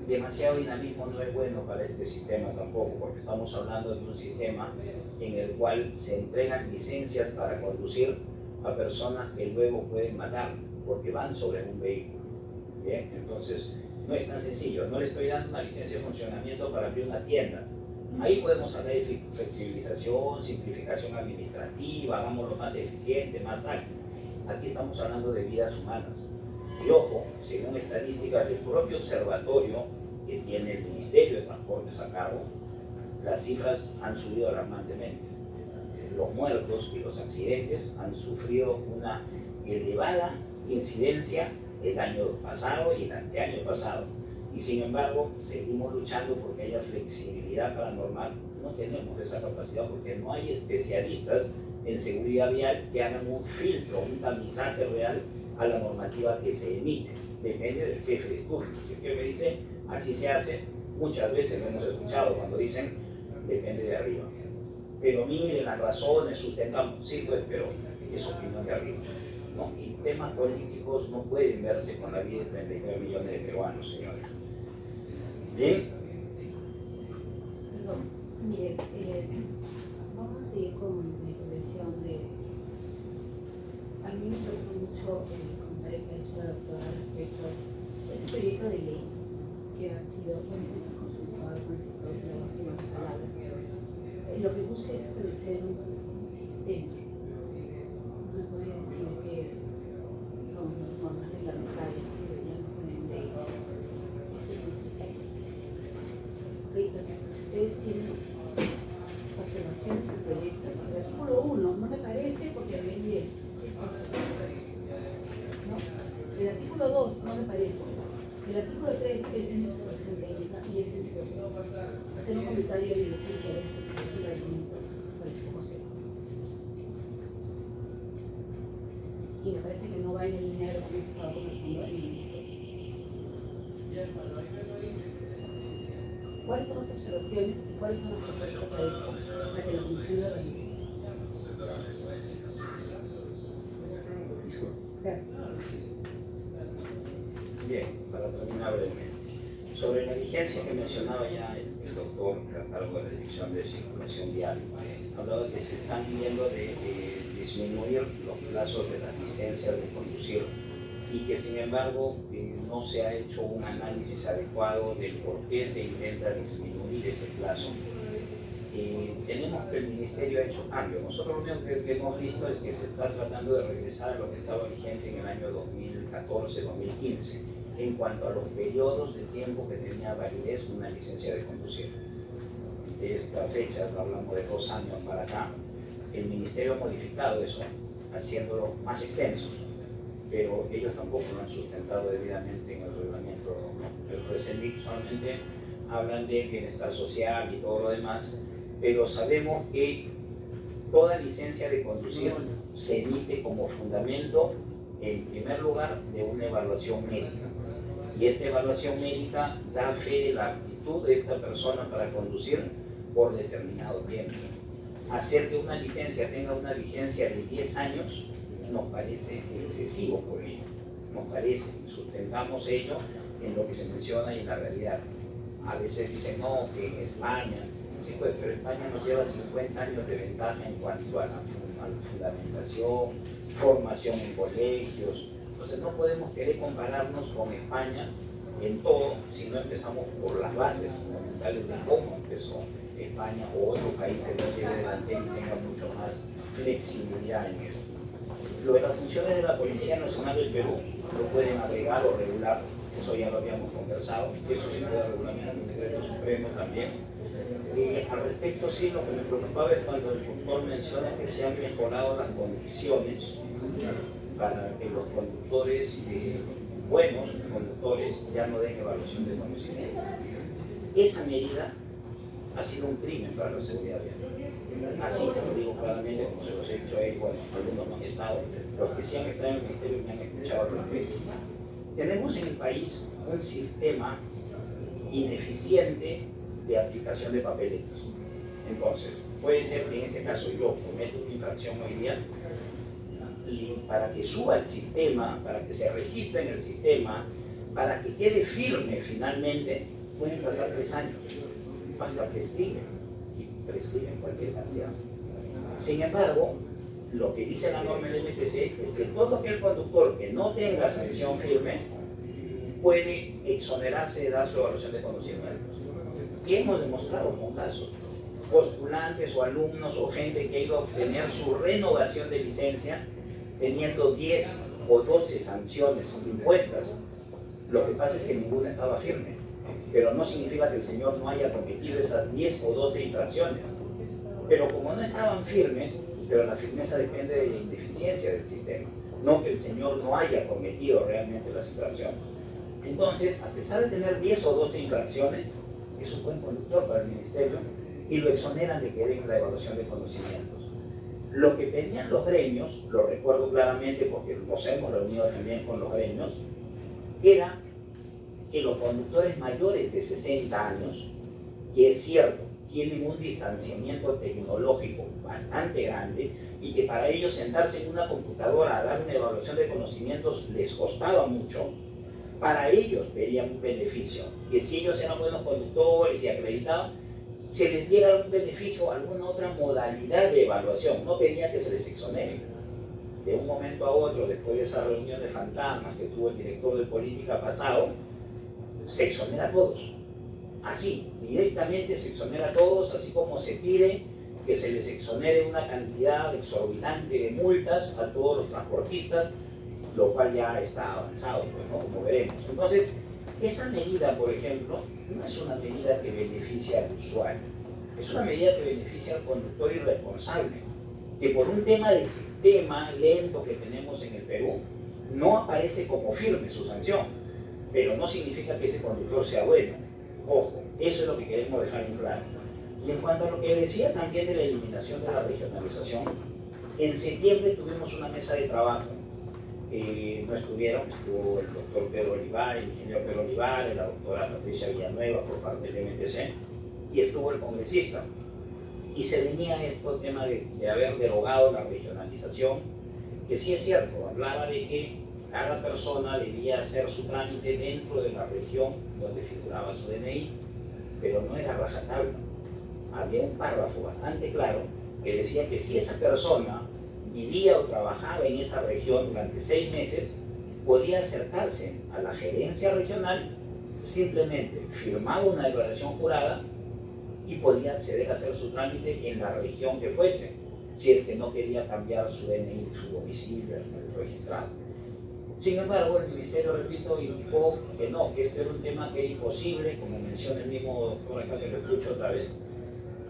demasiado dinamismo no es bueno para este sistema tampoco, porque estamos hablando de un sistema en el cual se entregan licencias para conducir a personas que luego pueden matar porque van sobre un vehículo. Bien, entonces no es tan sencillo. No le estoy dando una licencia de funcionamiento para abrir una tienda. Ahí podemos hablar de flexibilización, simplificación administrativa, hagámoslo más eficiente, más ágil. Aquí estamos hablando de vidas humanas. Y ojo, según estadísticas del propio observatorio que tiene el Ministerio de Transportes a cargo, las cifras han subido alarmantemente. Los muertos y los accidentes han sufrido una elevada incidencia el año pasado y el anteaño pasado. Y sin embargo, seguimos luchando porque haya flexibilidad paranormal. No tenemos esa capacidad porque no hay especialistas en seguridad vial que hagan un filtro, un tamizaje real a la normativa que se emite. Depende del jefe de turno. Si el jefe dice, así se hace, muchas veces lo hemos escuchado cuando dicen, depende de arriba. Pero miren las razones, sustentamos, sí, pues, pero es opinión de arriba, ¿no? Y temas políticos no pueden verse con la vida de 39 millones de peruanos, señores. Bien. Sí. Perdón, mire, vamos a seguir con la intervención de... A mí me preocupa mucho el comentario que ha hecho la doctora respecto a este proyecto de ley que ha sido se ha consensuado con el sector de las últimas palabras. Lo que busca es establecer un sistema. No podría decir que son normas reglamentarias que deberíamos tener en leyes. Este es un sistema. Ok, entonces, si ustedes tienen observaciones del proyecto, el artículo 1 no me parece porque hay 10. ¿No? El artículo 2 no me parece. El artículo 3 es de una observación técnica y es de hacer un comentario y decir que este reglamento parece poco seco. Y me parece que no va en la línea de lo que estaba conversando en el ministerio. ¿Cuáles son las observaciones y cuáles son las propuestas a esto para que la Comisión lo remite? Gracias. Bien, para terminar brevemente. Sobre la vigencia que mencionaba ya el doctor a cargo de la Dirección de Circulación Vial, hablaba que se están viendo de disminuir los plazos de las licencias de conducir y que sin embargo no se ha hecho un análisis adecuado del por qué se intenta disminuir ese plazo. Tenemos que el Ministerio ha hecho cambios. Nosotros lo que hemos visto es que se está tratando de regresar a lo que estaba vigente en el año 2014-2015 en cuanto a los periodos de tiempo que tenía validez una licencia de conducir. De esta fecha, hablamos de 2 años para acá, el Ministerio ha modificado eso, haciéndolo más extenso, pero ellos tampoco lo han sustentado debidamente en el reglamento. El RECENDIC solamente hablan de bienestar social y todo lo demás, pero sabemos que toda licencia de conducir se emite como fundamento, en primer lugar, de una evaluación médica. Y esta evaluación médica da fe de la aptitud de esta persona para conducir por determinado tiempo. Hacer que una licencia tenga una vigencia de 10 años nos parece excesivo por ello. Nos parece, sustentamos ello en lo que se menciona y en la realidad. A veces dicen, no, que en España, sí, pues, pero España nos lleva 50 años de ventaja en cuanto a la fundamentación, formación en colegios. Entonces no podemos querer compararnos con España en todo si no empezamos por las bases fundamentales de cómo empezó España o otros países de aquí adelante y tengan mucho más flexibilidad en esto. Lo de las funciones de la Policía Nacional del Perú lo pueden agregar o regular, eso ya lo habíamos conversado, eso se puede regular en el Decreto Supremo también. Al respecto, sí, lo que me preocupaba es cuando el doctor menciona que se han mejorado las condiciones para que los conductores, buenos conductores, ya no den evaluación de conocimiento. Esa medida ha sido un crimen para la seguridad vial. Así se lo digo claramente, como se los he dicho a ellos, bueno, algunos no han estado, los que sí han estado en el Ministerio me han escuchado al respecto. Tenemos en el país un sistema ineficiente de aplicación de papeletas. Entonces, puede ser que en este caso yo cometo una infracción hoy día y para que suba el sistema, para que se registre en el sistema, para que quede firme finalmente, pueden pasar 3 años, hasta prescriben, y prescriben cualquier cantidad. Sin embargo, lo que dice la norma del MPC es que todo aquel conductor que no tenga sanción firme puede exonerarse de dar su evaluación de conocimientos. Y hemos demostrado con casos, postulantes o alumnos o gente que ha ido a obtener su renovación de licencia teniendo 10 o 12 sanciones impuestas. Lo que pasa es que ninguna estaba firme, pero no significa que el señor no haya cometido esas 10 o 12 infracciones. Pero como no estaban firmes, pero la firmeza depende de la ineficiencia del sistema, no que el señor no haya cometido realmente las infracciones. Entonces, a pesar de tener 10 o 12 infracciones, es un buen conductor para el Ministerio y lo exoneran de que den la evaluación de conocimientos. Lo que pedían los gremios, lo recuerdo claramente porque nos hemos reunido también con los gremios, era que los conductores mayores de 60 años, que es cierto, tienen un distanciamiento tecnológico bastante grande y que para ellos sentarse en una computadora a dar una evaluación de conocimientos les costaba mucho, para ellos pedían un beneficio, que si ellos eran buenos conductores y acreditaban, se les diera algún beneficio, alguna otra modalidad de evaluación, no pedían que se les exonere. De un momento a otro, después de esa reunión de fantasmas que tuvo el director de política pasado, se exonera a todos. Así, directamente se exonera a todos, así como se pide que se les exonere una cantidad exorbitante de multas a todos los transportistas, lo cual ya está avanzado, pues, ¿no? Como veremos. Entonces, esa medida, por ejemplo, no es una medida que beneficia al usuario, es una medida que beneficia al conductor irresponsable, que por un tema de sistema lento que tenemos en el Perú, no aparece como firme su sanción, pero no significa que ese conductor sea bueno. Ojo, eso es lo que queremos dejar en claro. Y en cuanto a lo que decía también de la eliminación de la regionalización, en septiembre tuvimos una mesa de trabajo. No estuvo el doctor Pedro Olivar, el ingeniero Pedro Olivar, la doctora Patricia Villanueva por parte del MTC, y estuvo el congresista. Y se venía tema de haber derogado la regionalización, que sí es cierto, hablaba de que cada persona debía hacer su trámite dentro de la región donde figuraba su DNI, pero no era rajatabla. Había un párrafo bastante claro que decía que si esa persona vivía o trabajaba en esa región durante 6 meses, podía acercarse a la gerencia regional, simplemente firmaba una declaración jurada y podía acceder a hacer su trámite en la región que fuese, si es que no quería cambiar su DNI, su domicilio registrado. Sin embargo, el Ministerio, repito, indicó que no, que este era un tema que era imposible, como menciona el mismo doctor acá, que lo escucho otra vez,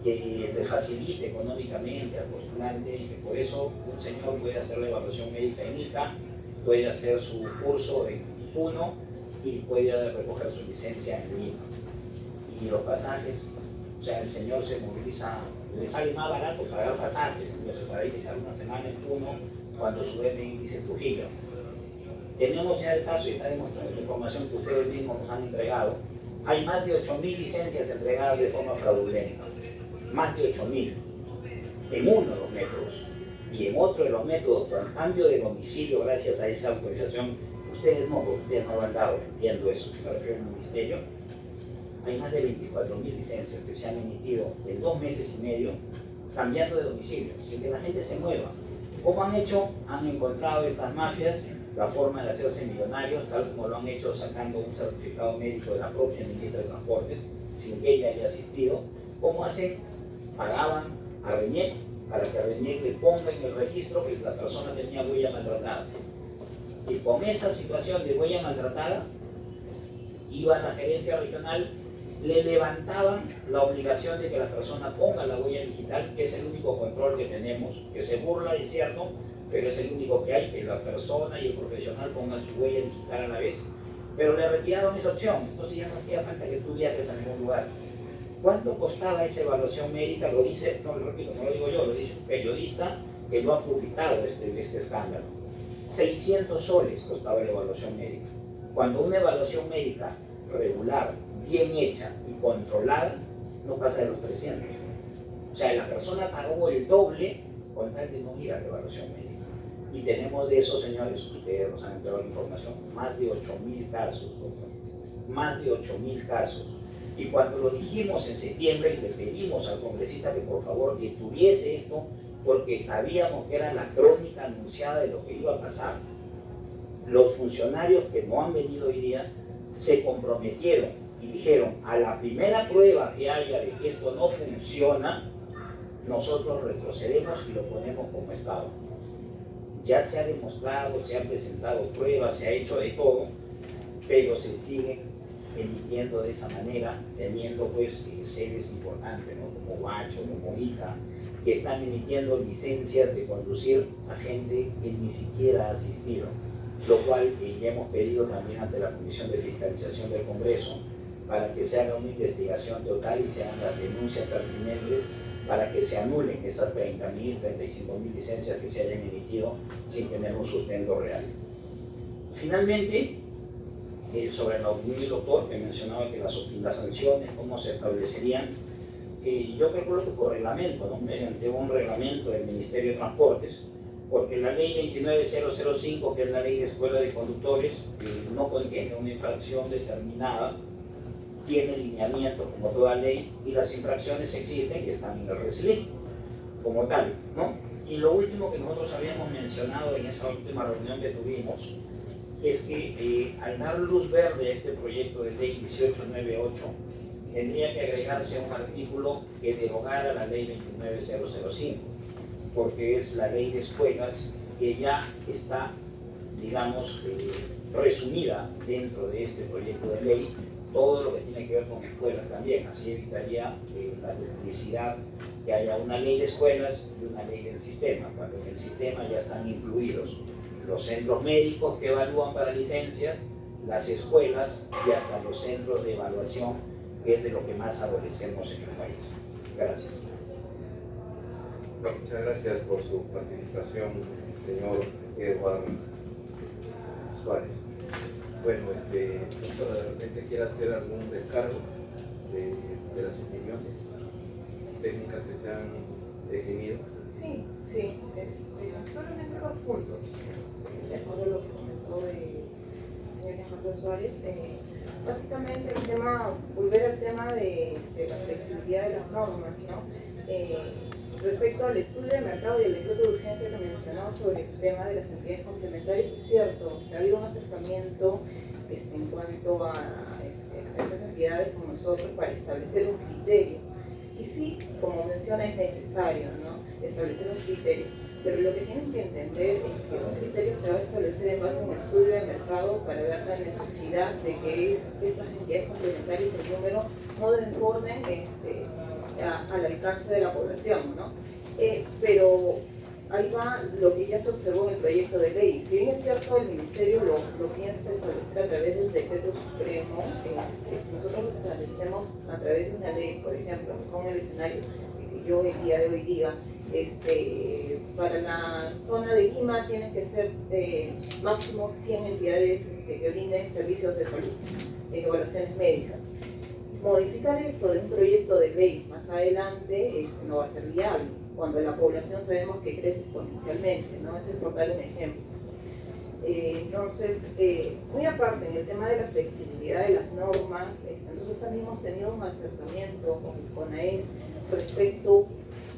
que le facilite económicamente al postulante y que por eso un señor puede hacer la evaluación médica en ICA, puede hacer su curso en IPUNO y puede recoger su licencia en Lima. Y los pasajes, o sea, el señor se moviliza, le sale más barato pagar pasajes, entonces para ir a estar una semana en IPUNO cuando su DNI dice Trujillo. Tenemos ya el caso y está demostrando la información que ustedes mismos nos han entregado. Hay más de 8.000 licencias entregadas de forma fraudulenta. Más de 8.000 en uno de los métodos, y en otro de los métodos con cambio de domicilio gracias a esa autorización, ustedes no lo han dado, entiendo eso, me refiero al ministerio. Hay más de 24.000 licencias que se han emitido en 2 meses y medio cambiando de domicilio, sin que la gente se mueva. ¿Cómo han hecho? Han encontrado estas mafias la forma de hacerse millonarios, tal como lo han hecho sacando un certificado médico de la propia ministra de Transportes, sin que ella haya asistido. ¿Cómo hacen? Pagaban a RENIEC para que RENIEC le ponga en el registro que la persona tenía huella maltratada. Y con esa situación de huella maltratada, iban a la gerencia regional, le levantaban la obligación de que la persona ponga la huella digital, que es el único control que tenemos, que se burla, es cierto, pero es el único que hay, que la persona y el profesional pongan su huella digital a la vez. Pero le retiraron esa opción, entonces ya no hacía falta que tú viajes a ningún lugar. ¿Cuánto costaba esa evaluación médica? Lo dice, no lo repito, no lo digo yo, lo dice un periodista que lo ha publicado este escándalo. 600 soles costaba la evaluación médica. Cuando una evaluación médica regular, bien hecha y controlada, no pasa de los 300. O sea, la persona pagó el doble con tal de no ir a la evaluación médica. Y tenemos de esos, señores, ustedes nos han entregado la información, más de 8.000 casos, doctor. Más de 8.000 casos. Y cuando lo dijimos en septiembre y le pedimos al congresista que por favor detuviese esto, porque sabíamos que era la crónica anunciada de lo que iba a pasar, los funcionarios que no han venido hoy día se comprometieron y dijeron, a la primera prueba que haya de que esto no funciona, nosotros retrocedemos y lo ponemos como estaba. Ya se ha demostrado, se han presentado pruebas, se ha hecho de todo, pero se sigue emitiendo de esa manera, teniendo pues sedes importantes, ¿no? Como Guacho, como ICA, que están emitiendo licencias de conducir a gente que ni siquiera ha asistido, lo cual ya hemos pedido también ante la Comisión de Fiscalización del Congreso para que se haga una investigación total y se hagan las denuncias pertinentes para que se anulen esas 30.000, 35.000 licencias que se hayan emitido sin tener un sustento real. Finalmente, sobre la opinión del doctor, que mencionaba que las sanciones, cómo se establecerían, yo calculo que por reglamento, ¿no? Mediante un reglamento del Ministerio de Transportes, porque la ley 29005, que es la ley de escuela de conductores, no contiene una infracción determinada, tiene lineamiento como toda ley, y las infracciones existen y están en el RESLIC como tal, ¿no? Y lo último que nosotros habíamos mencionado en esa última reunión que tuvimos es que al dar luz verde a este proyecto de ley 1898, tendría que agregarse un artículo que derogara la ley 29005, porque es la ley de escuelas que ya está, digamos, resumida dentro de este proyecto de ley, todo lo que tiene que ver con escuelas también. Así evitaría la duplicidad, que haya una ley de escuelas y una ley del sistema, cuando en el sistema ya están incluidos los centros médicos que evalúan para licencias, las escuelas y hasta los centros de evaluación, que es de lo que más adolecemos en el país. Gracias. Bueno, muchas gracias por su participación, señor Eduardo Suárez. Bueno, doctora, de repente quiere hacer algún descargo de las opiniones técnicas que se han definido. Sí, solamente 2 puntos. De acuerdo a lo que comentó el señor Eduardo Suárez, básicamente el tema, volver al tema de la flexibilidad de las normas, ¿no? Respecto al estudio de mercado y el decreto de urgencia que mencionó sobre el tema de las entidades complementarias, es cierto, ha habido un acercamiento en cuanto a estas entidades como nosotros para establecer un criterio. Y sí, como menciona, es necesario, ¿no?, establecer un criterio, pero lo que tienen que entender es que un criterio se va a establecer en base a un estudio de mercado para ver la necesidad de que estas entidades complementarias, el número, no desborden al alcance de la población, ¿no? Pero ahí va lo que ya se observó en el proyecto de ley. Si bien es cierto, el Ministerio lo piensa establecer a través del decreto supremo, nosotros lo establecemos a través de una ley, por ejemplo, con el escenario que yo el día de hoy diga, para la zona de Lima tienen que ser máximo 100 entidades que brinden servicios de salud, evaluaciones médicas. Modificar esto de un proyecto de ley más adelante no va a ser viable, cuando la población sabemos que crece exponencialmente, ¿no? Eso es por dar un ejemplo. Entonces, muy aparte, en el tema de la flexibilidad de las normas, nosotros también hemos tenido un acercamiento con el CONAES respecto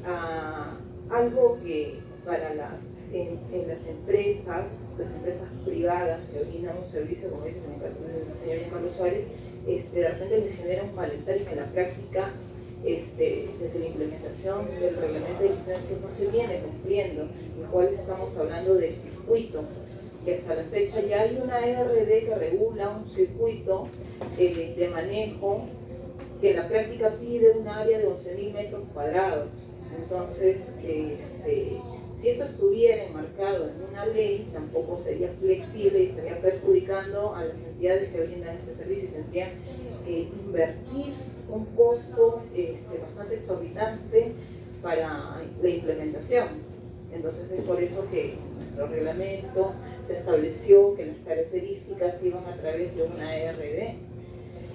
a algo que para en las empresas privadas que brindan un servicio, como dice el señor Carlos Suárez, de repente les genera un malestar y que en la práctica, desde la implementación del reglamento de licencias no se viene cumpliendo, en el cual estamos hablando del circuito, que hasta la fecha ya hay una ERD que regula un circuito de manejo que en la práctica pide un área de 11.000 metros cuadrados. Entonces, si eso estuviera enmarcado en una ley, tampoco sería flexible y estaría perjudicando a las entidades que brindan este servicio y tendrían que invertir un costo bastante exorbitante para la implementación. Entonces es por eso que en nuestro reglamento se estableció que las características iban a través de una ERD.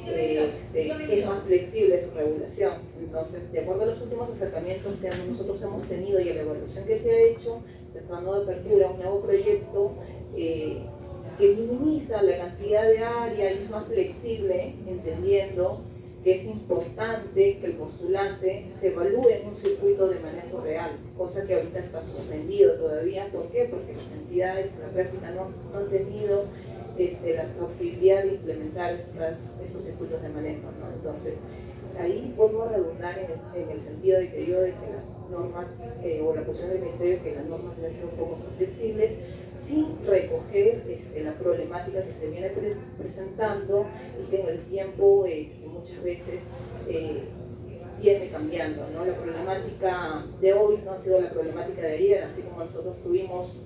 Es más flexible su regulación. Entonces, de acuerdo a los últimos acercamientos que nosotros hemos tenido y a la evaluación que se ha hecho, se está dando apertura a un nuevo proyecto que minimiza la cantidad de área y es más flexible, entendiendo que es importante que el postulante se evalúe en un circuito de manejo real, cosa que ahorita está suspendido todavía. ¿Por qué? Porque las entidades en la práctica no han tenido la factibilidad de implementar estos circuitos de manejo, ¿no? Entonces, ahí vuelvo a redundar en el sentido de que las normas, o la posición del Ministerio, que las normas deben ser un poco más flexibles, sin recoger la problemática que se viene presentando y que en el tiempo muchas veces viene cambiando, ¿no? La problemática de hoy no ha sido la problemática de ayer, así como nosotros tuvimos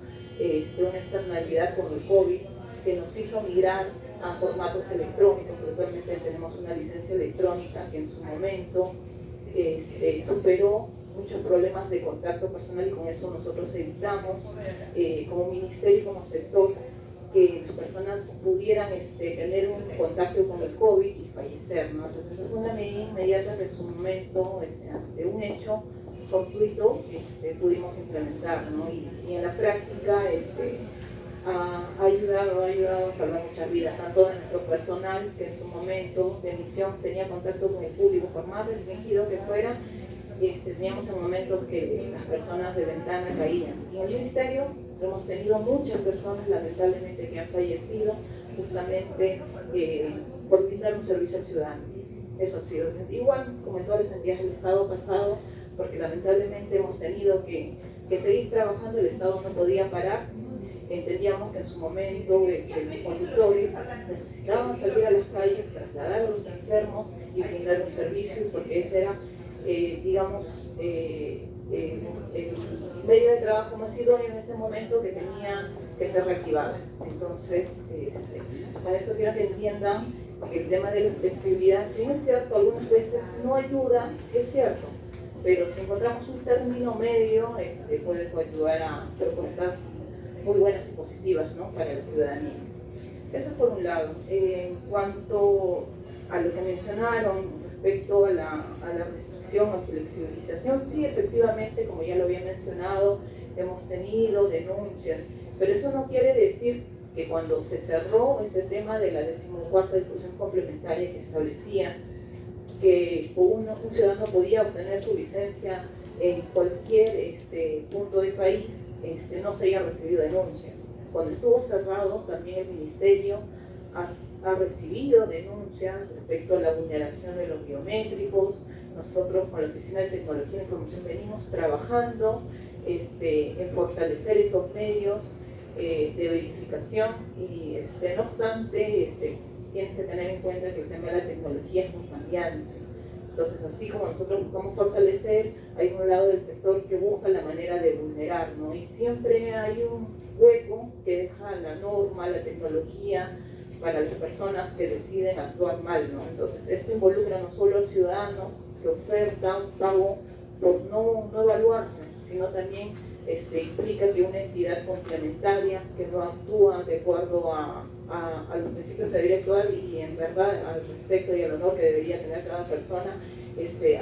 una externalidad con el COVID, que nos hizo migrar a formatos electrónicos, porque actualmente tenemos una licencia electrónica que en su momento superó muchos problemas de contacto personal y con eso nosotros evitamos como ministerio y como sector que las personas pudieran tener un contacto con el COVID y fallecer, ¿no? Entonces es una medida inmediata que en su momento, ante un hecho fortuito, pudimos implementar, ¿no? Y en la práctica ha ayudado a salvar muchas vidas, tanto de nuestro personal que en su momento de emisión tenía contacto con el público, por más restringido que fuera, teníamos en momentos que las personas de ventana caían. Y en el Ministerio Hemos tenido muchas personas lamentablemente que han fallecido justamente por brindar un servicio al ciudadano. Eso ha sido igual como en todas las entidades del Estado pasado, porque lamentablemente hemos tenido que seguir trabajando, el Estado no podía parar. Entendíamos que en su momento los conductores necesitaban salir a las calles, trasladar a los enfermos y brindar un servicio, porque ese era, digamos, el medio de trabajo más idóneo en ese momento que tenía que ser reactivado. Entonces, para eso quiero que entiendan que el tema de la flexibilidad, si bien es cierto, algunas veces no ayuda, sí es cierto, pero si encontramos un término medio, puede ayudar a propuestas muy buenas y positivas, ¿no?, para la ciudadanía. Eso es por un lado. En cuanto a lo que mencionaron respecto a la restricción o flexibilización, sí, efectivamente, como ya lo había mencionado, hemos tenido denuncias, pero eso no quiere decir que cuando se cerró este tema de la 14ª disposición complementaria que establecía que un ciudadano podía obtener su licencia en cualquier punto del país, no se haya recibido denuncias. Cuando estuvo cerrado, también el Ministerio ha recibido denuncias respecto a la vulneración de los biométricos. Nosotros con la Oficina de Tecnología e Información venimos trabajando en fortalecer esos medios de verificación y no obstante, tienes que tener en cuenta que el tema de la tecnología es muy cambiante. Entonces, así como nosotros buscamos fortalecer, hay un lado del sector que busca la manera de vulnerar, ¿no? Y siempre hay un hueco que deja la norma, la tecnología, para las personas que deciden actuar mal, ¿no? Entonces, esto involucra no solo al ciudadano que oferta un pago por no evaluarse, sino también implica que una entidad complementaria que no actúa de acuerdo a los principios de derecho actuar y en verdad al respeto y al honor que debería tener cada persona,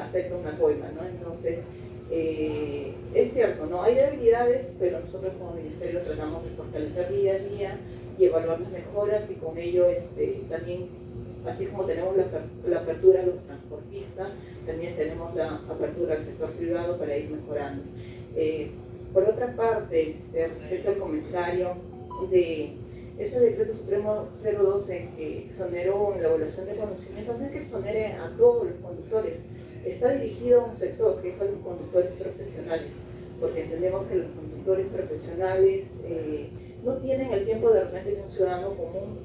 acepta una coima, ¿no? Entonces, es cierto, ¿no? Hay debilidades, pero nosotros como Ministerio tratamos de fortalecer día a día y evaluar las mejoras y con ello también, así como tenemos la apertura a los transportistas, también tenemos la apertura al sector privado para ir mejorando. Por otra parte, respecto al comentario de este decreto supremo 012 que exoneró en la evaluación de conocimientos, no es que exonere a todos los conductores, está dirigido a un sector que es a los conductores profesionales, porque entendemos que los conductores profesionales no tienen el tiempo de repente que un ciudadano común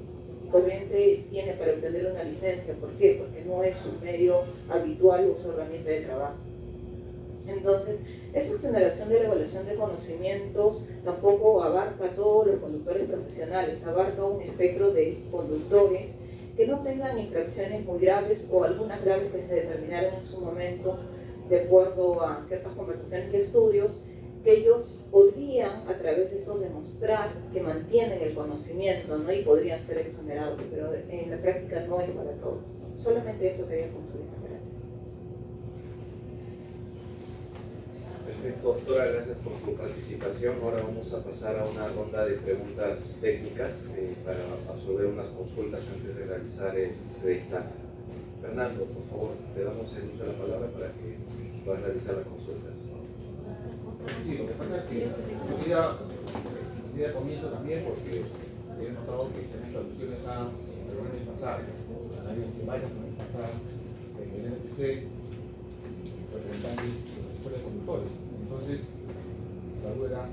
corriente tiene para obtener una licencia. ¿Por qué? Porque no es su medio habitual o su herramienta de trabajo. Entonces, esta exoneración de la evaluación de conocimientos tampoco abarca a todos los conductores profesionales, abarca un espectro de conductores que no tengan infracciones muy graves o algunas graves que se determinaron en su momento de acuerdo a ciertas conversaciones y estudios, que ellos podrían a través de esto demostrar que mantienen el conocimiento, ¿no? Y podrían ser exonerados, pero en la práctica no es para todos. Solamente eso quería puntualizar. Gracias. Perfecto, doctora, gracias por su participación. Ahora vamos a pasar a una ronda de preguntas técnicas para absorber unas consultas antes de realizar el dictamen. Fernando, por favor, te damos el uso de la palabra para que puedas realizar las consultas. Sí, lo que pasa es que yo quería comienzo también porque he notado que se han hecho alusiones a reuniones pasadas, varias reuniones pasadas, en el NPC, representantes de los sectores conductores. Entonces, la duda era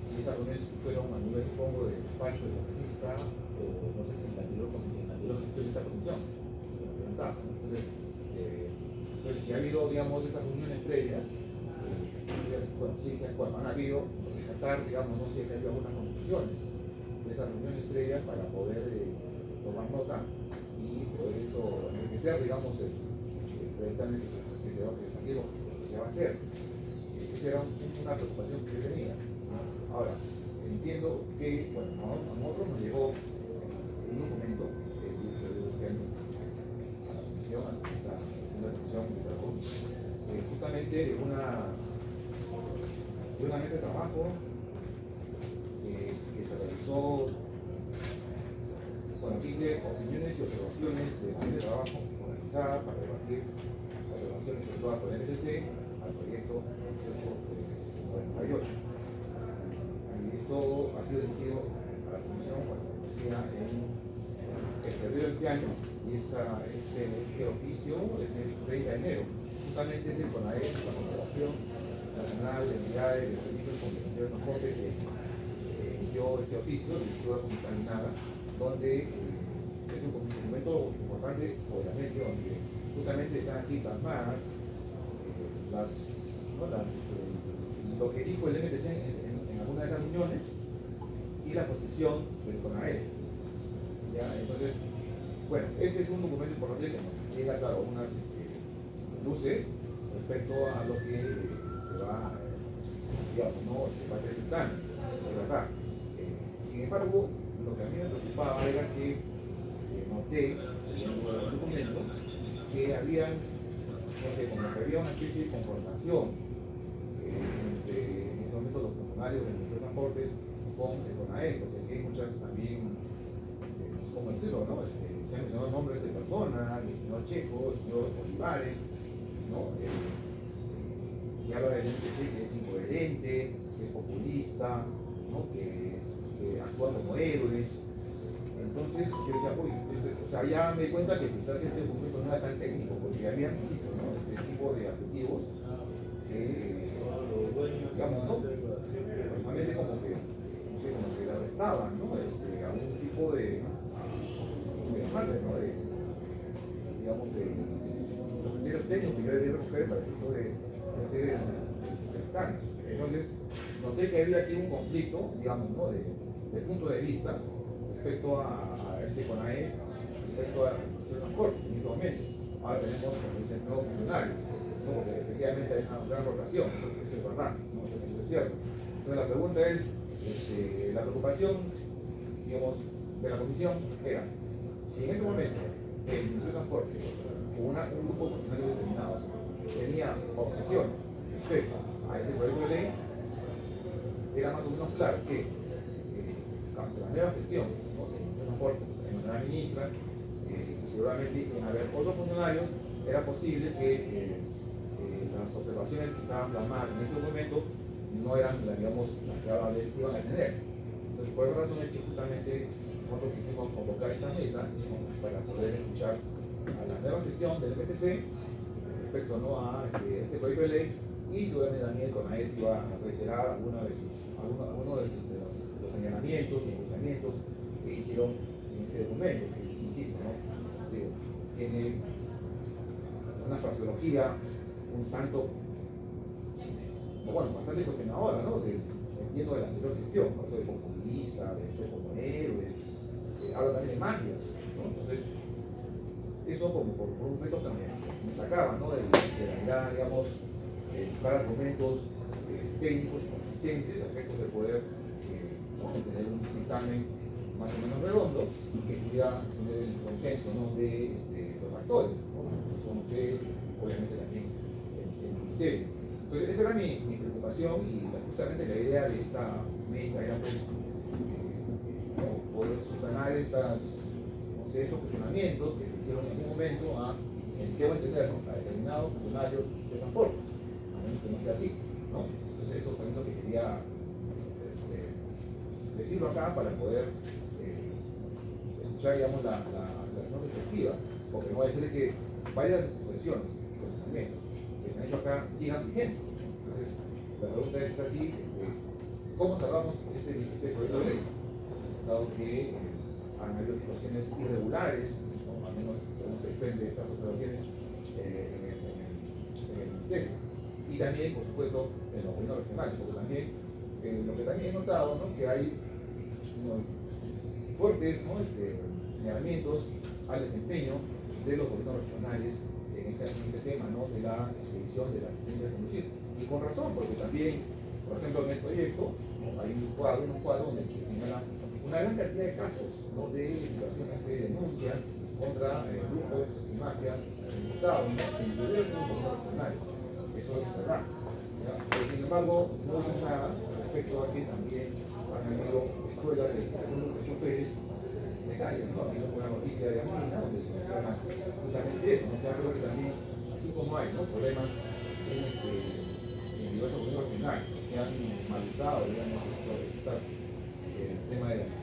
si estas reuniones fueron a nivel, supongo, de despacho de congresista o no sé si en la anterior gestión de esta comisión. Entonces, si ha habido, digamos, estas reuniones previas, bueno, sí que han habido, tratar, digamos, no sé, que haya algunas conclusiones de esas reuniones previas para poder tomar nota y poder eso enriquecer, digamos, el dictamen que se va a hacer. Esa era una preocupación que yo tenía. Ahora, entiendo que, bueno, a nosotros nos llegó un documento que se a la comisión, a la comisión de trabajo, justamente de una mesa de trabajo que se realizó, bueno, dice opiniones y observaciones de la mesa de trabajo organizada para debatir las observaciones que todas con el NSC al proyecto 1898. todo ha sido emitido a la comisión, como decía, en febrero de este año, y este oficio es del 30 de enero. Justamente es el CONAES, la Confederación Nacional de Unidades de Servicios Complementarios de Transporte, que emitió este oficio de lectura contaminada, donde es un documento importante, obviamente, donde justamente están aquí plasmadas lo que dijo el MTC en alguna de esas reuniones y la posición del CONAES. ¿Ya? Entonces, bueno, este es un documento importante que nos llega, claro, unas luces respecto a lo que se va, digamos, ¿no? Se va a hacer el plan, de verdad. Sin embargo, lo que a mí me preocupaba era que noté en el documento que había, no sé, como que había una especie de confrontación entre, en ese momento, los funcionarios del Ministerio de Transportes con el CONAES, porque aquí hay muchas también, no sé cómo decirlo, ¿no? Se han mencionado nombres de personas, el señor Checo, el señor Olivares, ¿no? Se habla del MTC que es incoherente, que es populista, ¿no? Que se actúa como héroes. Entonces yo decía, uy, o sea, ya me di cuenta que quizás este documento no era tan técnico, porque había, ¿no? Este tipo de adjetivos que, digamos, ¿no? Personalmente como que, no sé, como que le arrestaban, ¿no? A un tipo de llamarle, ¿no? Digamos, de los criterios técnicos que yo debía recoger para el efecto de hacer el plan. Entonces, noté que había aquí un conflicto, digamos, ¿no? De punto de vista respecto a este CONAES, respecto a los transportes en ese momento. Ahora tenemos, como dicen, nuevos funcionarios, ¿no? Porque efectivamente hay una gran rotación, eso es verdad, ¿no? Eso es cierto. Entonces la pregunta es, la preocupación, digamos, de la comisión era, si en ese momento el Ministerio de Transporte o un grupo de funcionarios determinados tenía objeciones respecto a ese proyecto de ley, era más o menos claro que ante la nueva gestión, ¿no? del Ministerio de Transporte, en la nueva ministra, seguramente en haber otros funcionarios, era posible que las observaciones que estaban plasmadas en este documento no eran, digamos, las que ahora iban a tener. Entonces, por esa razón es que justamente nosotros quisimos convocar esta mesa, ¿no? Para poder escuchar a la nueva gestión del MTC respecto, ¿no? a este proyecto de ley, y seguramente también CONAES iba a reiterar algunos de los señalamientos y enunciamientos que hicieron en este documento, que insisto, ¿no? Tiene una fraseología un tanto, bueno, bastante cuestionadora, ¿no? Entiendo de la anterior gestión, ¿no? Eso de populista, de ser como héroes, habla también de mafias, ¿no? Entonces, eso como por un momento también me sacaba, ¿no? De la mirada, digamos, buscar argumentos técnicos y consistentes a efectos de poder tener un dictamen más o menos redondo y que pudiera tener el consenso, ¿no? de los actores, ¿no? Son ustedes, obviamente también el ministerio. Entonces esa era mi preocupación, y justamente la idea de esta mesa era pues poder subsanar estos cuestionamientos que se hicieron en algún momento en qué va a entender, ¿no? A determinados funcionarios de transporte, a menos que no sea así, ¿no? Entonces eso es lo que quería decirlo acá para poder escuchar, digamos, la perspectiva, porque no va a decir que varias cuestiones y cuestionamientos que se han hecho acá sigan vigentes. Entonces, la pregunta es así, ¿cómo salvamos este proyecto de ley? Dado que han habido situaciones irregulares, ¿no? Al menos según se desprende de estas observaciones en el ministerio. Y también, por supuesto, en los gobiernos regionales, porque también lo que también he notado, ¿no? Que hay fuertes, ¿no? Señalamientos al desempeño de los gobiernos regionales en este tema, ¿no? De la revisión de la licencia de conducir. Y con razón, porque también, por ejemplo, en el proyecto, ¿no? Hay un cuadro donde se señala una gran cantidad de casos, ¿no? De situaciones de denuncias contra grupos y mafias del Estado, ¿no? Incluidos los gobiernos regionales. Eso es verdad, ¿ya? Pero sin embargo, no vemos nada respecto a que también han habido escuelas de choferes de calle, ¿no? Ha habido una noticia de Amina donde se menciona justamente eso, ¿no? O sea, creo que también, así como hay, ¿no? Problemas en diversos gobiernos regionales que han mal usado, digamos, estas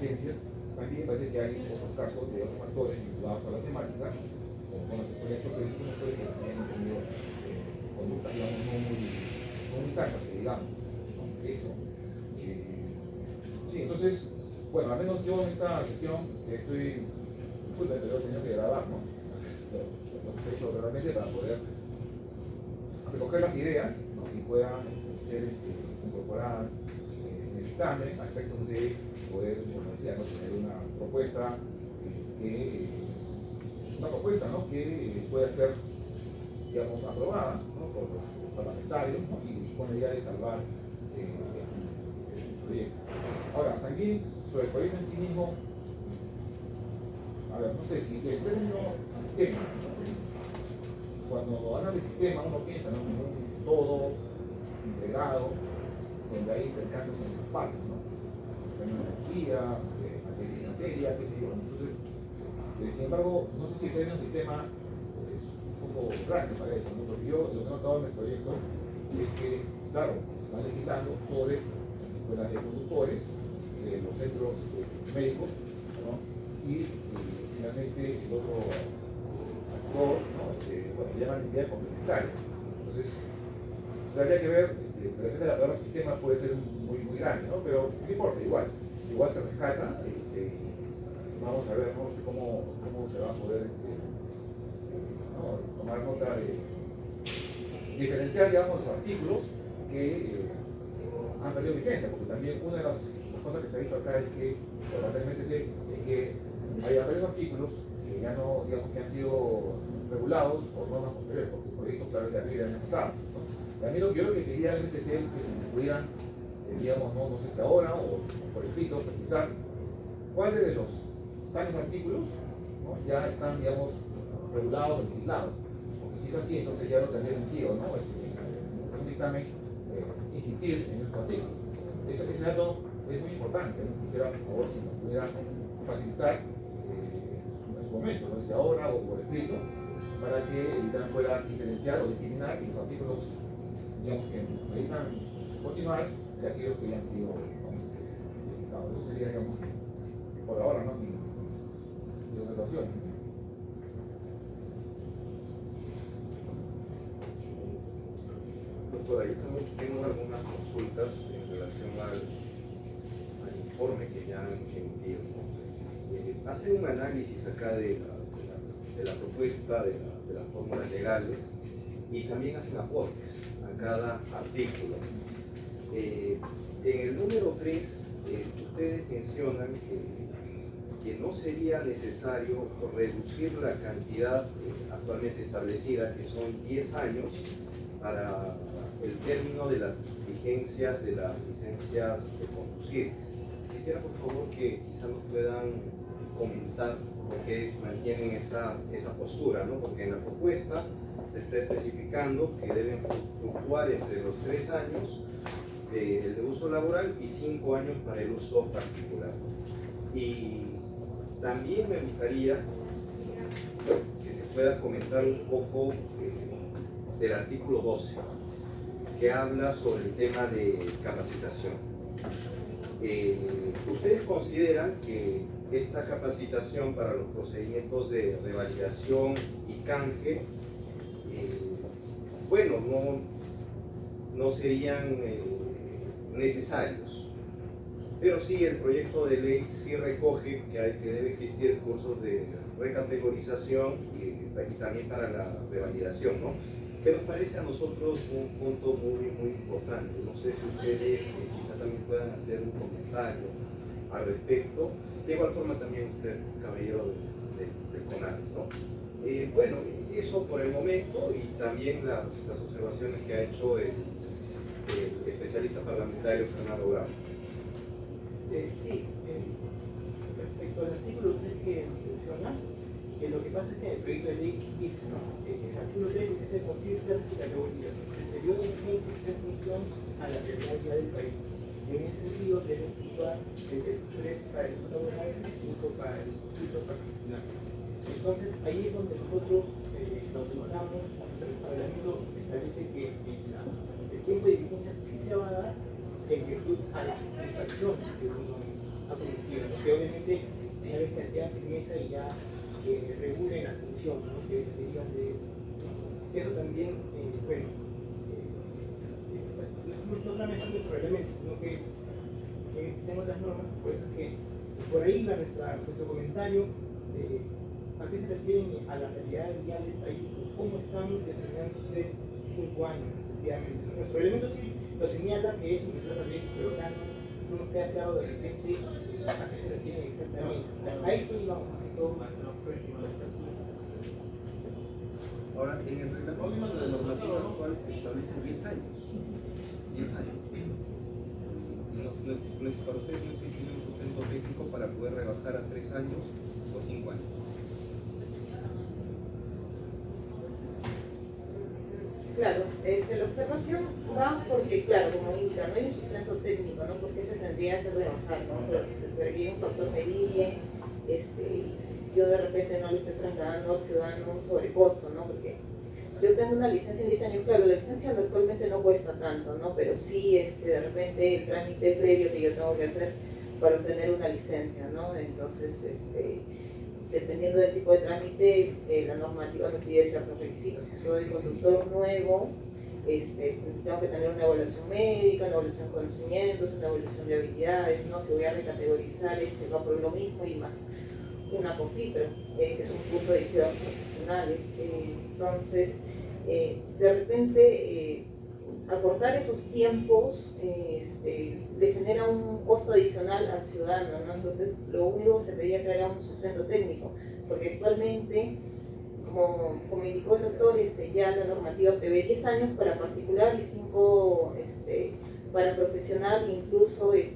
licencias, también parece que hay otros casos de otros factores vinculados a la temática, como con los sectores de choferes y conductores que también han tenido conductas, digamos, no muy sanas, digamos, ¿no? Eso. Sí, entonces, bueno, al menos yo en esta sesión estoy, disculpen, pero he tenido que grabar, ¿no? Lo que he hecho realmente para poder recoger las ideas, ¿no? Y puedan ser incorporadas en el dictamen a efectos de poder, como decía, ¿no? Tener una propuesta ¿no? Que pueda ser, digamos, aprobada, ¿no? Por los parlamentarios, ¿no? Y dispone ya de salvar el proyecto. Ahora, también sobre el proyecto en sí mismo, a ver, no sé si el término sistema, ¿no? Cuando hablan de sistema uno piensa, ¿no? En un todo integrado, donde hay intercambios en las partes, ¿no? Energía, materia, qué sé yo. Entonces, sin embargo, no sé si el término sistema es un poco grande para eso, ¿no? Porque yo lo que he notado en el proyecto es que, claro, están legislando sobre las escuelas de conductores, los centros médicos, ¿no? Y finalmente el otro actor, ¿no? Bueno, llaman entidad complementaria. Entonces, habría que ver, de repente la palabra sistema puede ser muy grande, ¿no? Pero no importa, igual se rescata. Vamos a ver, ¿no? cómo se va a poder ¿no? tomar nota de diferenciar, digamos, los artículos que han perdido vigencia, porque también una de las cosas que se ha dicho acá es que, realmente es que hay varios artículos que ya no, digamos, que han sido regulados por normas posteriores, porque el proyecto, claro, es de abril del año pasado, ¿no? Y a mí yo lo que quería realmente es que se pudieran, digamos, no sé si ahora o por escrito, precisar cuáles de los tales artículos, ¿no? Ya están, digamos, regulados o legislados. Porque si es así, entonces ya no tendría sentido, ¿no? En un dictamen, insistir en estos artículos. Ese dato es muy importante, ¿no? Quisiera, por favor, si nos pudiera facilitar en su momento, no sé si ahora o por escrito, para que el dictamen pueda diferenciar o discriminar los artículos, digamos, que necesitan continuar de aquellos que ya han sido legislados. Eso sería, digamos, por ahora, ¿no? Mi observación. Doctora, yo también tengo algunas consultas en relación al informe que ya han emitido. Hacen un análisis acá de la propuesta, de las fórmulas legales, y también hacen aportes a cada artículo. En el número 3, ustedes mencionan que no sería necesario reducir la cantidad actualmente establecida, que son 10 años, para el término de las vigencias de las licencias de conducir. Quisiera, por favor, que quizás nos puedan comentar por qué mantienen esa postura, ¿no? Porque en la propuesta se está especificando que deben fluctuar entre los 3 años el de uso laboral y 5 años para el uso particular. Y también me gustaría que se pueda comentar un poco del artículo 12, que habla sobre el tema de capacitación. ¿Ustedes consideran que esta capacitación para los procedimientos de revalidación y canje, bueno, no serían necesarios? Pero sí, el proyecto de ley sí recoge que debe existir cursos de recategorización y también para la revalidación, ¿no? Que nos parece a nosotros un punto muy importante. No sé si ustedes quizá también puedan hacer un comentario al respecto. De igual forma también usted, caballero del CONADE, ¿no? Bueno, eso por el momento, y también las observaciones que ha hecho el especialista parlamentario Fernando Bravo. Sí, respecto al artículo 3 que menciona, lo que pasa es que el proyecto de ley dice, ¿no? El artículo 3 dice que cualquier categoría, el periodo de vigencia está en función a la realidad del país. En ese sentido, debe fluctuar desde 3 para el uso laboral y 5 para el uso particular. Entonces, ahí es donde nosotros nos usamos, el reglamento establece que el tiempo de vigencia sí se va a dar en virtud a la satisfacción que uno ha producido, que ya firmeza y ya regule la función, ¿no? Que sería de eso también, bueno, no solamente el reglamento, sino que tengo otras normas, por eso es que por ahí va nuestro comentario. ¿A qué se refieren a la realidad vial del país? ¿Cómo están determinando 3 y 5 años, efectivamente? Nuestro elemento sí lo señala que es un plan de pero acá no nos queda claro de repente a qué se refieren exactamente. Ahí sí vamos a todo más los próximos. Ahora, en el reglamento de la normativa actual se establecen 10 años. 10 años. Para ustedes no existe un sustento técnico para poder rebajar a 3 años o 5 años. Claro, la observación va porque, claro, como indica, no hay un sustento técnico, ¿no? Porque se tendría que rebajar, ¿no? Pero aquí hay un factor medible, yo de repente no le estoy trasladando al ciudadano un sobrecosto, ¿no? Porque yo tengo una licencia en 10 años, claro, la licencia actualmente no cuesta tanto, ¿no? Pero sí, de repente el trámite previo que yo tengo que hacer para obtener una licencia, ¿no? Entonces, dependiendo del tipo de trámite, la normativa me pide ciertos requisitos. Si soy conductor nuevo, tengo que tener una evaluación médica, una evaluación de conocimientos, una evaluación de habilidades, ¿no? Si voy a recategorizar, va por lo mismo y más una COFIPRO, que es un curso dirigido a profesionales. Entonces, de repente, acortar esos tiempos le genera un costo adicional al ciudadano, ¿no? Entonces, lo único que se pedía que era un sustento técnico, porque actualmente, como indicó el doctor, ya la normativa prevé 10 años para particular y 5 para profesional, incluso el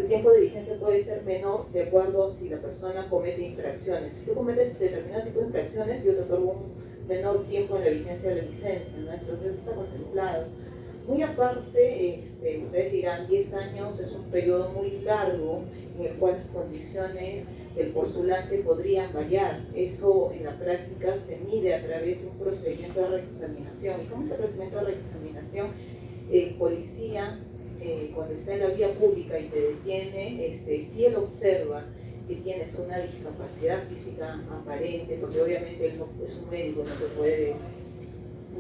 tiempo de vigencia puede ser menor de acuerdo a si la persona comete infracciones. Si tú cometes determinado tipo de infracciones, yo te otorgo un menor tiempo en la vigencia de la licencia, ¿no? Entonces está contemplado. Muy aparte, ustedes dirán, 10 años es un periodo muy largo en el cual las condiciones del postulante podrían variar. Eso en la práctica se mide a través de un procedimiento de reexaminación. ¿Y cómo es el procedimiento de reexaminación? El policía, cuando está en la vía pública y te detiene, si él observa que tienes una discapacidad física aparente, porque obviamente él no es un médico, no te puede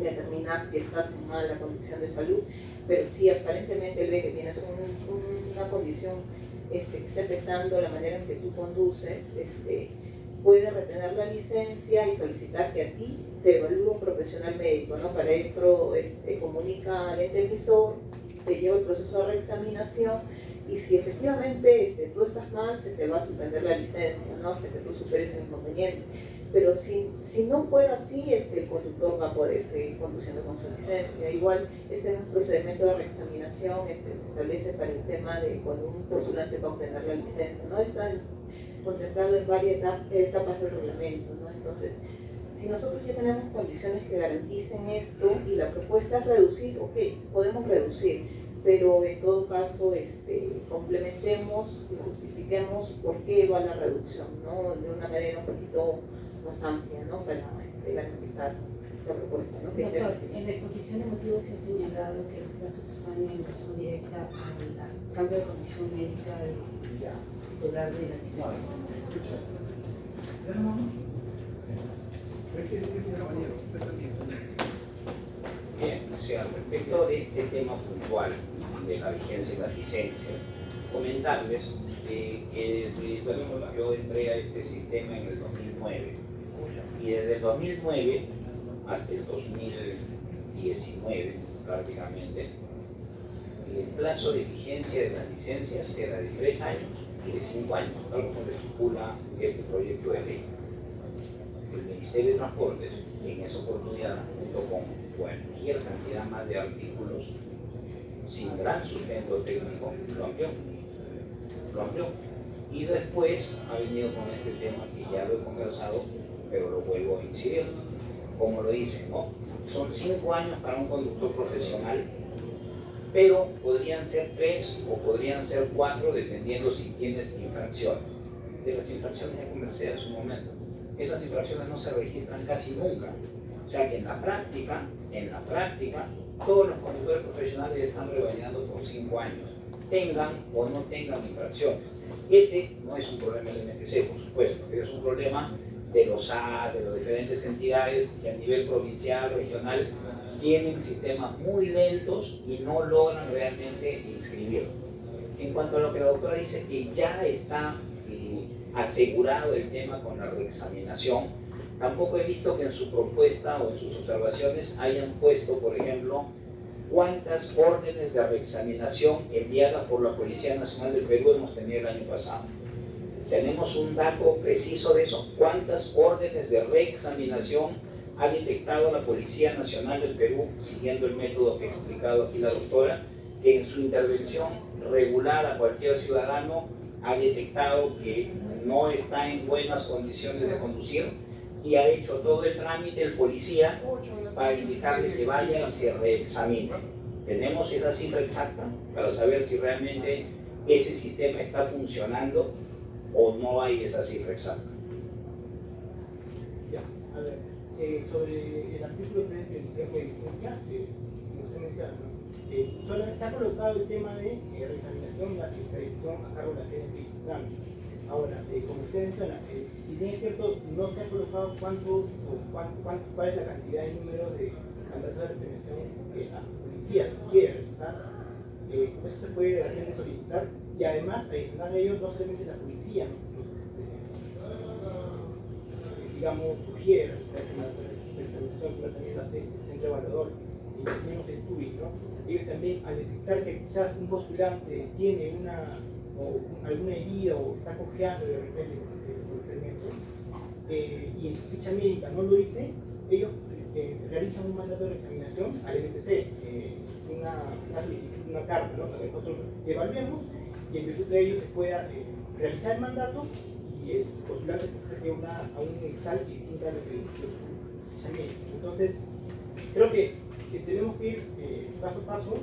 determinar si estás en mala condición de salud, pero si aparentemente él ve que tienes una condición que está afectando la manera en que tú conduces, puede retener la licencia y solicitar que a ti te evalúe un profesional médico, ¿no? Para esto comunica al ente emisor, se lleva el proceso de reexaminación y si efectivamente tú estás mal, se te va a suspender la licencia, ¿no? Hasta que tú superes el inconveniente. Pero si no fuera así, el conductor va a poder seguir conduciendo con su licencia. Igual, ese es un procedimiento de reexaminación, se establece para el tema de cuando un postulante va a obtener la licencia, ¿no? Está contemplado en varias etapas del reglamento, ¿no? Entonces, si nosotros ya tenemos condiciones que garanticen esto y la propuesta es reducir, ok, podemos reducir, pero en todo caso complementemos y justifiquemos por qué va la reducción, ¿no? De una manera un poquito más amplia, ¿no? Para garantizar la propuesta, ¿no? Doctor, en la exposición de motivos se ha señalado que los plazos están en relación directa al cambio de condición médica del titular de la licencia. Bien, o sea, respecto de este tema puntual de la vigencia de las licencias, comentarles que yo entré a este sistema en el 2009 y desde el 2009 hasta el 2019 prácticamente el plazo de vigencia de las licencias era de 3 años y de 5 años, tal como lo estipula este proyecto de ley. El Ministerio de Transportes en esa oportunidad, junto con cualquier cantidad más de artículos sin gran sustento técnico, lo amplió. Y después ha venido con este tema que ya lo he conversado, pero lo vuelvo a incidir. Como lo dicen, ¿no? Son 5 años para un conductor profesional, pero podrían ser 3 o podrían ser 4 dependiendo si tienes infracciones. De las infracciones ya conversé hace un momento. Esas infracciones no se registran casi nunca. O sea que en la práctica, todos los conductores profesionales están rebañando por 5 años. tengan o no tengan infracciones. Ese no es un problema del MTC, por supuesto, es un problema de los SAT, de las diferentes entidades que a nivel provincial, regional, tienen sistemas muy lentos y no logran realmente inscribir. En cuanto a lo que la doctora dice, que ya está asegurado el tema con la reexaminación, tampoco he visto que en su propuesta o en sus observaciones hayan puesto, por ejemplo, cuántas órdenes de reexaminación enviadas por la Policía Nacional del Perú hemos tenido el año pasado. ¿Tenemos un dato preciso de eso? ¿Cuántas órdenes de reexaminación ha detectado la Policía Nacional del Perú, siguiendo el método que ha explicado aquí la doctora, que en su intervención regular a cualquier ciudadano ha detectado que no está en buenas condiciones de conducir y ha hecho todo el trámite el policía para indicarle que vaya y se reexamine? ¿Tenemos esa cifra exacta para saber si realmente ese sistema está funcionando o no hay esa cifra exacta? Ya, a ver, sobre el artículo 3 del sistema de licencia, como usted menciona, ¿no? Solamente se ha colocado el tema de reexaminación y la extradición a cargo de la CNP. Ahora, como usted menciona, si bien es cierto, no se ha colocado cuál es la cantidad de números de mandatos de reexaminación que la policía quiere realizar, eso se puede realmente solicitar, y además, adicional a ello, no solamente la policía, digamos, sugiere la reexaminación, sino también lo hace el centro evaluador, y tenemos el TUI, ¿no? Ellos también, al detectar que quizás un postulante tiene alguna herida o está cojeando de repente por experimento, y en su ficha médica no lo dice, ellos realizan un mandato de examinación al MTC, una carta, ¿no? Para que nosotros evaluemos y en virtud de ello se pueda realizar el mandato y el postulante se saque a un examen distinto a lo que ficha médica. Entonces, creo que tenemos que ir paso a paso,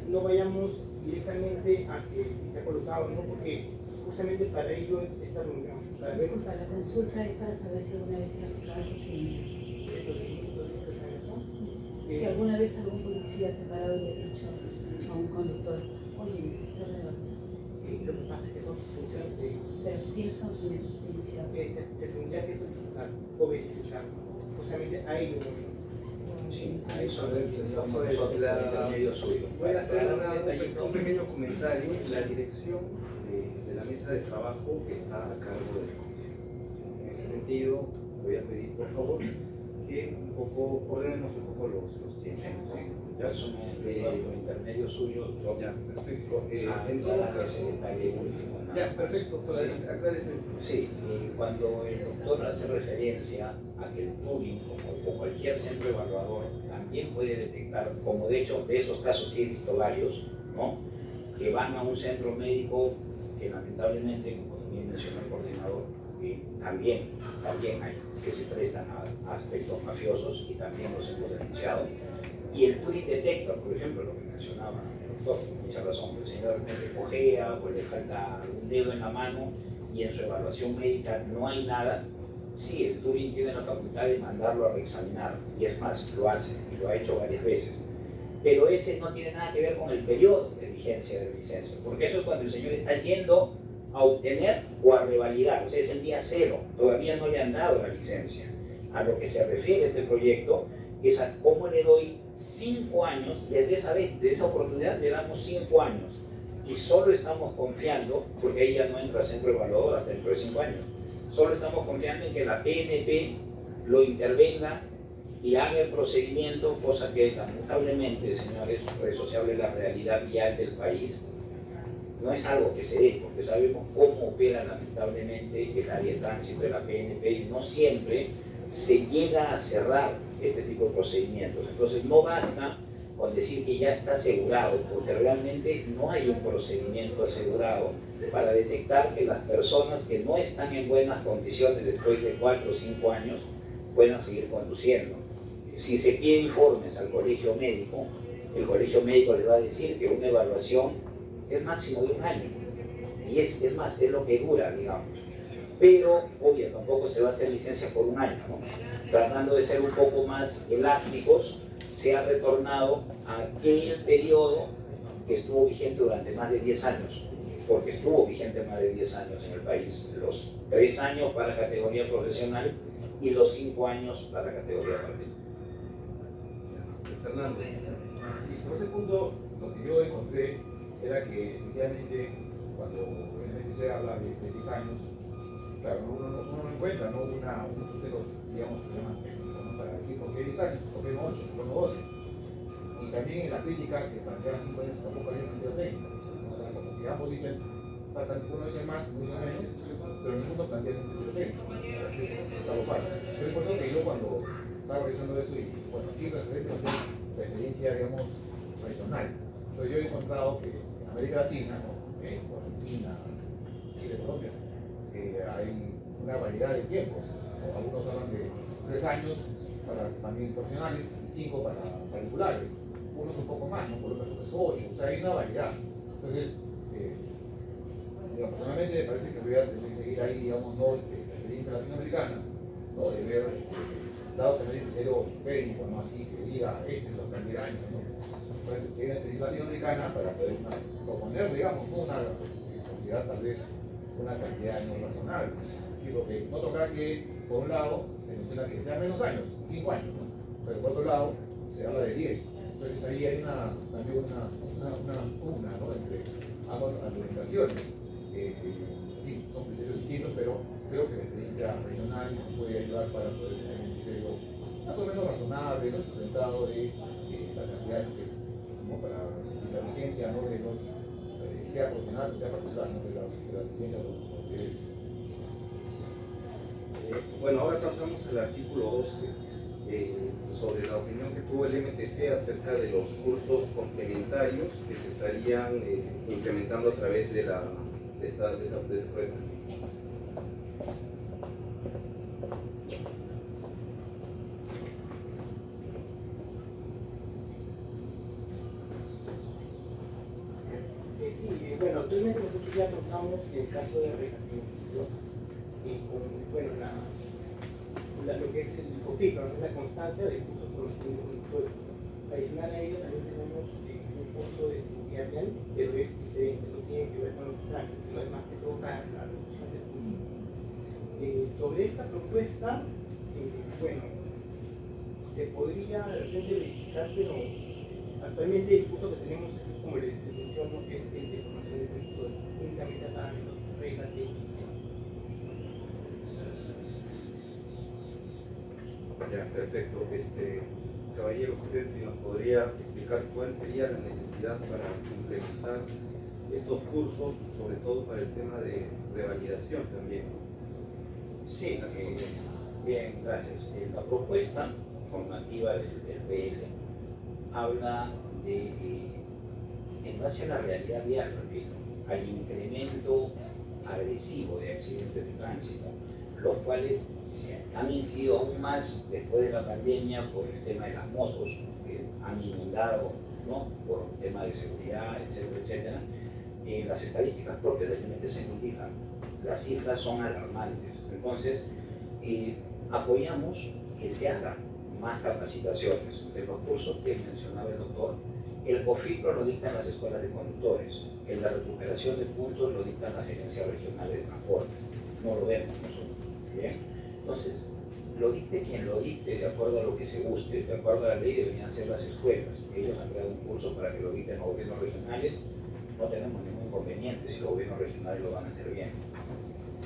no vayamos directamente a que se ha colocado, ¿no? Porque justamente para ello es esta reunión. Para la consulta es para saber si alguna vez se ha aplicado el procedimiento. Si alguna vez algún policía se ha parado y le ha dicho a un conductor, oye, necesito rebajar. Lo que pasa es que son funciones de... Pero si tienes conocimientos iniciados. Se tendría que solicitar o verificar, justamente a ello. Sí, a eso voy a hacer un pequeño comentario. La dirección de la mesa de trabajo está a cargo de la comisión. En ese sentido, voy a pedir por favor que ordenemos un poco los tiempos. Ya son intermedio suyo. Ya, perfecto. En todo caso, ya, perfecto. Aclárese. Sí, cuando el doctor hace referencia a que el Turing o cualquier centro evaluador también puede detectar, como de hecho de esos casos sí he visto varios, ¿no? Que van a un centro médico que lamentablemente, como bien mencionó el coordinador, también hay que se prestan a aspectos mafiosos y también los hemos denunciado. Y el Turing detecta, por ejemplo, lo que mencionaba el doctor, con mucha razón, que el señor de repente cojea o le falta un dedo en la mano y en su evaluación médica no hay nada. Sí, el Turing tiene la facultad de mandarlo a reexaminar, y es más, lo hace, y lo ha hecho varias veces. Pero ese no tiene nada que ver con el periodo de vigencia de la licencia, porque eso es cuando el señor está yendo a obtener o a revalidar, o sea, es el día cero, todavía no le han dado la licencia. A lo que se refiere este proyecto es a cómo le doy 5 años, desde esa vez, de esa oportunidad le damos 5 años, y solo estamos confiando, porque ahí ya no entra centro evaluador hasta dentro de 5 años, solo estamos confiando en que la PNP lo intervenga y haga el procedimiento, cosa que lamentablemente, señores, por eso se habla de la realidad vial del país, no es algo que se dé, porque sabemos cómo opera lamentablemente el área de tránsito de la PNP y no siempre se llega a cerrar este tipo de procedimientos. Entonces no basta con decir que ya está asegurado, porque realmente no hay un procedimiento asegurado para detectar que las personas que no están en buenas condiciones después de 4 o 5 años puedan seguir conduciendo. Si se pide informes al colegio médico, el colegio médico les va a decir que una evaluación es máximo de 1 año, y es más, es lo que dura, digamos. Pero, obvio, tampoco se va a hacer licencia por 1 año, ¿no? Tratando de ser un poco más elásticos, se ha retornado a aquel periodo que estuvo vigente durante más de 10 años, porque estuvo vigente más de 10 años en el país, los 3 años para categoría profesional y los 5 años para categoría particular. Fernando, sí, sobre ese punto, lo que yo encontré era que efectivamente cuando el MTC habla de 10 años, claro, uno no encuentra, ¿no? un sustento, digamos, problemas técnicos, ¿no? Para decir por qué 10 años, por qué no 8, por qué no 12. Y también en la crítica que plantea 5 años tampoco hay un sentido técnico, ¿no? O sea, como que ambos dicen, faltan, uno dice más, uno dice menos, pero ninguno plantea un sentido técnico. Pero por eso que yo cuando estaba revisando eso y bueno, aquí referente a hacer la experiencia, digamos, regional. Entonces yo he encontrado que en América Latina, ¿no? Argentina, Chile, Colombia, hay una variedad de tiempos, ¿no? Algunos hablan de 3 años para también profesionales y 5 para particulares. Unos un poco más, ¿no? Por otros es 8, o sea, hay una variedad. Entonces, personalmente me parece que voy a tener que seguir ahí, digamos, ¿no? La experiencia latinoamericana, ¿no? De ver, dado que no hay criterio técnico, ¿no? Así que diga, este es los cantidad de años, ¿no? Entonces, seguir la experiencia latinoamericana para poder proponer, digamos, ¿no? Considerar tal vez una cantidad de años razonable. Sí, porque no toca que, por un lado, se menciona que sea menos años, 5 años, ¿no? Pero por otro lado, se habla de 10. Entonces ahí hay también una pugna, ¿no? Entre ambas argumentaciones. Sí, son criterios distintos, pero creo que la experiencia regional nos puede ayudar para poder tener un criterio más o menos razonable, ¿no? Sustentado de la cantidad de ¿no? Para la vigencia, ¿no? De los, sea profesional, sea particular, ¿no? de las licencias de los Bueno, ahora pasamos al artículo 12, sobre la opinión que tuvo el MTC acerca de los cursos complementarios que se estarían implementando a través de esta proyecto. Sí, bueno, actualmente nosotros ya tocamos el caso de recapitalización con, bueno, lo que es el COFIC, ¿no? La constancia de cursos con los conductores. Adicional a ello también tenemos un curso de seguridad vial, pero es diferente, no tiene que ver con los trámites, sino además que toca la reducción del punto. Sobre esta propuesta, bueno, se podría de repente verificar, pero actualmente el curso que tenemos es como les menciono, que es el de formación de conductores, únicamente acá en las reglas de Ya, perfecto. Caballero, usted si nos podría explicar cuál sería la necesidad para implementar estos cursos, sobre todo para el tema de revalidación también. Sí, bien, gracias. La propuesta formativa del PL habla de, en base a la realidad vial, repito, al incremento agresivo de accidentes de tránsito, los cuales han incidido aún más después de la pandemia por el tema de las motos, que han inundado, ¿no? Por un tema de seguridad, etcétera, etcétera. Las estadísticas propias del MTC se indican, las cifras son alarmantes. Entonces, apoyamos que se hagan más capacitaciones. De los cursos que mencionaba el doctor, el COFIPRO lo dictan las escuelas de conductores, el de recuperación de puntos lo dictan las agencias regionales de transporte, no lo vemos nosotros. Bien, entonces, lo dicte quien lo dicte, de acuerdo a lo que se guste, de acuerdo a la ley deberían ser las escuelas. Ellos han creado un curso para que lo dicten los gobiernos regionales, no tenemos ningún inconveniente si los gobiernos regionales lo van a hacer bien.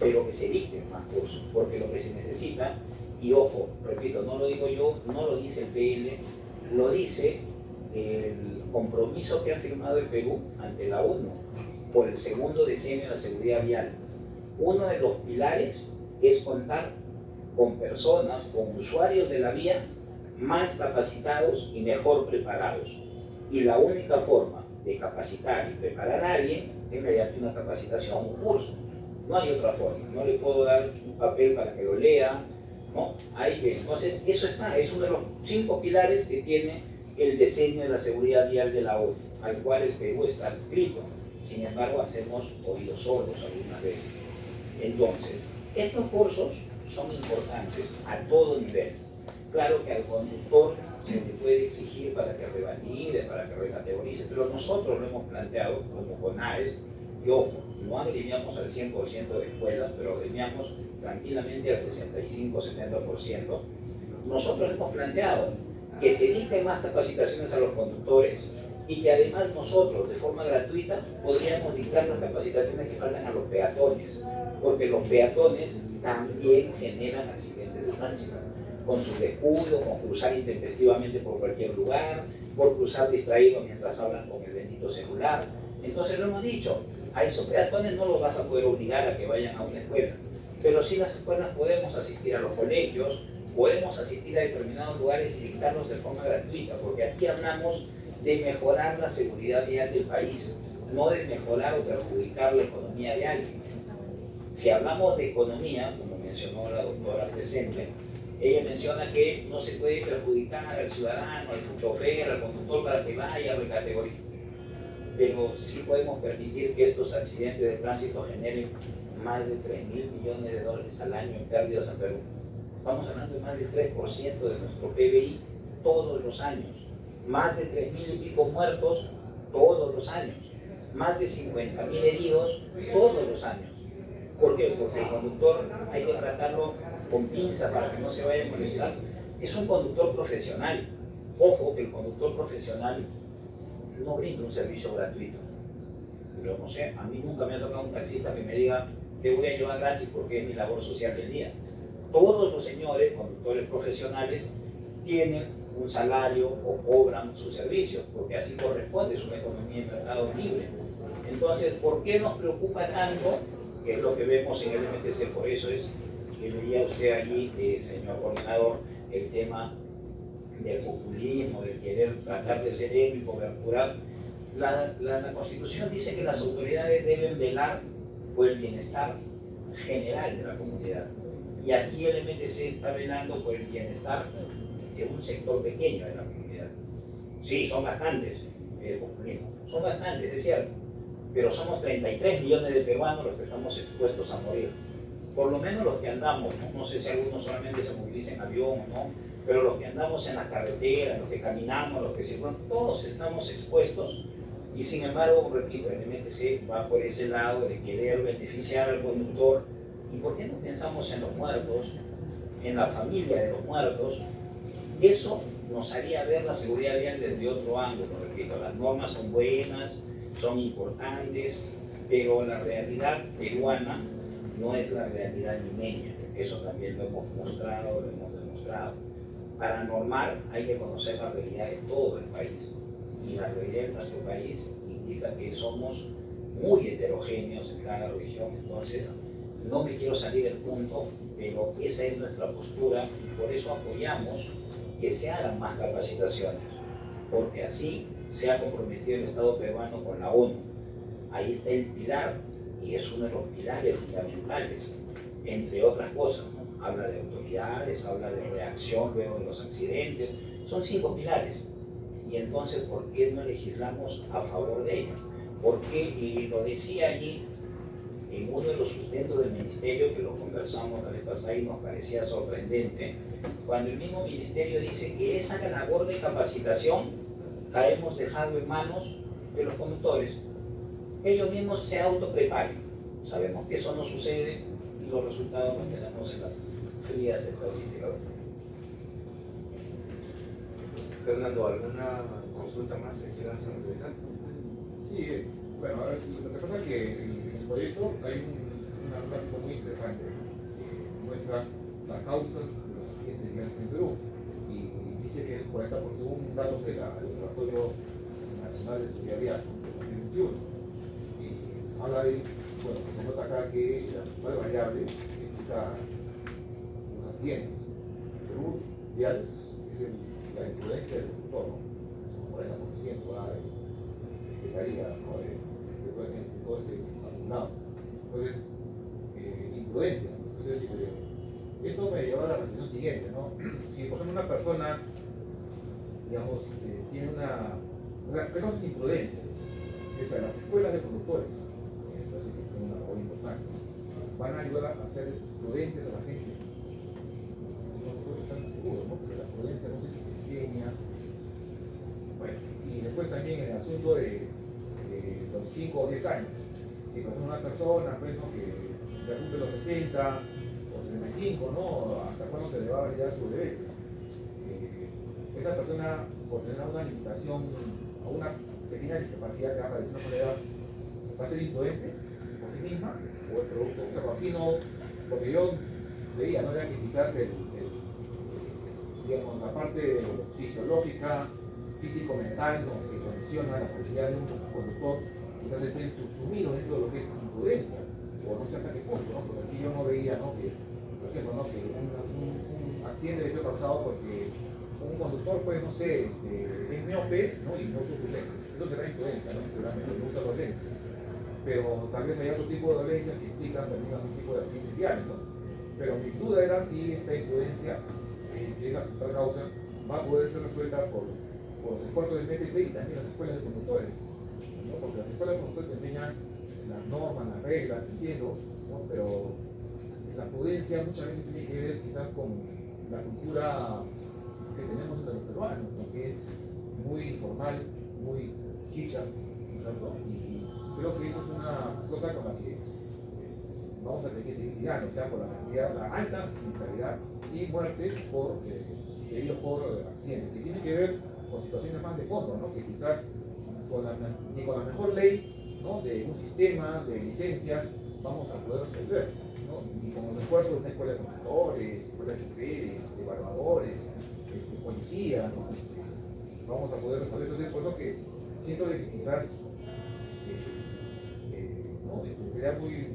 Pero que se dicten más cursos, porque lo que se necesita, y ojo, repito, no lo digo yo, no lo dice el PL, lo dice el compromiso que ha firmado el Perú ante la ONU por el segundo decenio de la seguridad vial. Uno de los pilares es contar con personas, con usuarios de la vía más capacitados y mejor preparados. Y la única forma de capacitar y preparar a alguien es mediante una capacitación, un curso. No hay otra forma. No le puedo dar un papel para que lo lea, ¿no? Hay que, entonces, eso está, es uno de los 5 pilares que tiene el diseño de la seguridad vial de la ONU, al cual el Perú está adscrito. Sin embargo, hacemos oídos sordos algunas veces. Entonces, estos cursos son importantes a todo nivel. Claro que al conductor se le puede exigir para que revalide, para que recategorice, pero nosotros lo hemos planteado como CONAES, que ojo, no agremiamos al 100% de escuelas, pero agremiamos tranquilamente al 65-70%. Nosotros hemos planteado que se dicten más capacitaciones a los conductores y que además nosotros, de forma gratuita, podríamos dictar las capacitaciones que faltan a los peatones, porque los peatones también generan accidentes de tránsito, con su descuido, con cruzar intempestivamente por cualquier lugar, por cruzar distraído mientras hablan con el bendito celular. Entonces lo hemos dicho, a esos peatones no los vas a poder obligar a que vayan a una escuela, pero sí las escuelas podemos asistir a los colegios, podemos asistir a determinados lugares y dictarlos de forma gratuita, porque aquí hablamos de mejorar la seguridad vial del país, no de mejorar o perjudicar la economía de alguien. Si hablamos de economía, como mencionó la doctora presente, ella menciona que no se puede perjudicar al ciudadano, al chofer, al conductor para que vaya a recategorizar, pero sí podemos permitir que estos accidentes de tránsito generen más de 3.000 millones de dólares al año en pérdidas en Perú. Estamos hablando de más del 3% de nuestro PBI todos los años, más de 3.000 y pico muertos todos los años, más de 50.000 heridos todos los años. ¿Por qué? Porque el conductor hay que tratarlo con pinza para que no se vaya a molestar. Es un conductor profesional. Ojo que el conductor profesional no brinda un servicio gratuito. Pero no sé, a mí nunca me ha tocado un taxista que me diga te voy a llevar gratis porque es mi labor social del día. Todos los señores, conductores profesionales, tienen un salario o cobran sus servicios, porque así corresponde, es una economía de mercado libre. Entonces, ¿por qué nos preocupa tanto? Que es lo que vemos en el MTC, por eso es que veía usted allí, señor coordinador, el tema del populismo, del querer tratar de ser él y coberturar. La Constitución dice que las autoridades deben velar por el bienestar general de la comunidad. Y aquí el MTC está velando por el bienestar de un sector pequeño de la comunidad. Sí, son bastantes, populismo, son bastantes, es cierto, pero somos 33 millones de peruanos los que estamos expuestos a morir. Por lo menos los que andamos, no sé si algunos solamente se movilizan en avión o no, pero los que andamos en las carreteras, los que caminamos, los que circulan, todos estamos expuestos. Y sin embargo, repito, el MTC va por ese lado de querer beneficiar al conductor. ¿Y por qué no pensamos en los muertos, en la familia de los muertos? Eso nos haría ver la seguridad vial desde otro ángulo. Repito, las normas son buenas, son importantes, pero la realidad peruana no es la realidad limeña. Eso también lo hemos mostrado, lo hemos demostrado. Para normar hay que conocer la realidad de todo el país. Y la realidad de nuestro país indica que somos muy heterogéneos en cada región. Entonces, no me quiero salir del punto, pero esa es nuestra postura y por eso apoyamos que se hagan más capacitaciones, porque así se ha comprometido el Estado peruano con la ONU. Ahí está el pilar, y es uno de los pilares fundamentales, entre otras cosas, ¿no? Habla de autoridades, habla de reacción luego de los accidentes, son 5 pilares. Y entonces, ¿por qué no legislamos a favor de ellos? Porque, y lo decía allí, en uno de los sustentos del ministerio, que lo conversamos la vez pasada y nos parecía sorprendente, cuando el mismo ministerio dice que esa labor de capacitación la hemos dejado en manos de los conductores. Ellos mismos se autopreparen. Sabemos que eso no sucede y los resultados los tenemos en las frías estadísticas. Fernando, ¿alguna consulta más que quieras realizar? Sí, bueno, lo que pasa es que en el proyecto hay un artículo muy interesante que muestra las causas de los accidentes viales en Perú y dice que el 40%, según datos del Observatorio Nacional de Seguridad Vial 2021, y habla de, bueno, se nota acá que la principal variable implica los accidentes en Perú viales es la imprudencia del conductor, ¿no? Es un 40% de caída, ¿no? de todo ese acumulado. Entonces, imprudencia. Entonces, esto me lleva a la reflexión siguiente, ¿no? Si, por ejemplo, una persona, digamos, tiene una... O sea, ¿qué cosa es imprudencia? Es a las escuelas de conductores, que tienen una labor importante, van a ayudar a ser prudentes a la gente. Nosotros estamos seguros, ¿no? Porque la prudencia no sé si se enseña. Bueno, y después también el asunto de los 5 o 10 años. Si pues una persona pues, ¿no? que ya cumple los 60 o 65, ¿no? ¿Hasta cuándo se le va a validar su bebé? Esa persona, por tener una limitación o una pequeña discapacidad que va a padecer una soledad, va a ser imprudente por sí misma o el producto. O sea, aquí no, porque yo veía, ¿no? Era que quizás digamos, la parte fisiológica, físico-mental, ¿no? que condiciona las actividades de un conductor, quizás estén subsumidos dentro de lo que es imprudencia, o no sé hasta qué punto, ¿no? Porque aquí yo no veía, ¿no? Que, por ejemplo, ¿no? que un accidente debe ser causado porque un conductor, pues, no sé, es miope, ¿no? Y no usa sus lentes. Eso será imprudencia, ¿no? Seguramente, no usa los lentes. Pero tal vez hay otro tipo de dolencias que implican también algún tipo de accidente diario, ¿no? Pero mi duda era si esta imprudencia, que es la principal causa, va a poder ser resuelta por los esfuerzos del MTC y también las escuelas de conductores, ¿no? Porque las escuelas de conductores te enseñan las normas, las reglas, entiendo, ¿no? Pero la prudencia muchas veces tiene que ver quizás con la cultura que tenemos entre los peruanos, ¿no? Que es muy informal, muy chicha, ¿cierto? Y creo que eso es una cosa con la que vamos a tener que seguir lidiando, o sea, por la alta sinistralidad y muertes debido por accidentes, que tiene que ver con situaciones más de fondo, ¿no? Que quizás ni con la mejor ley, ¿no? de un sistema de licencias vamos a poder resolver, ¿no? Ni con los esfuerzos de una escuela de conductores, escuela de choferes, evaluadores, policía, ¿no? Vamos a poder resolver. Entonces, por eso que siento que quizás ¿no? Sería muy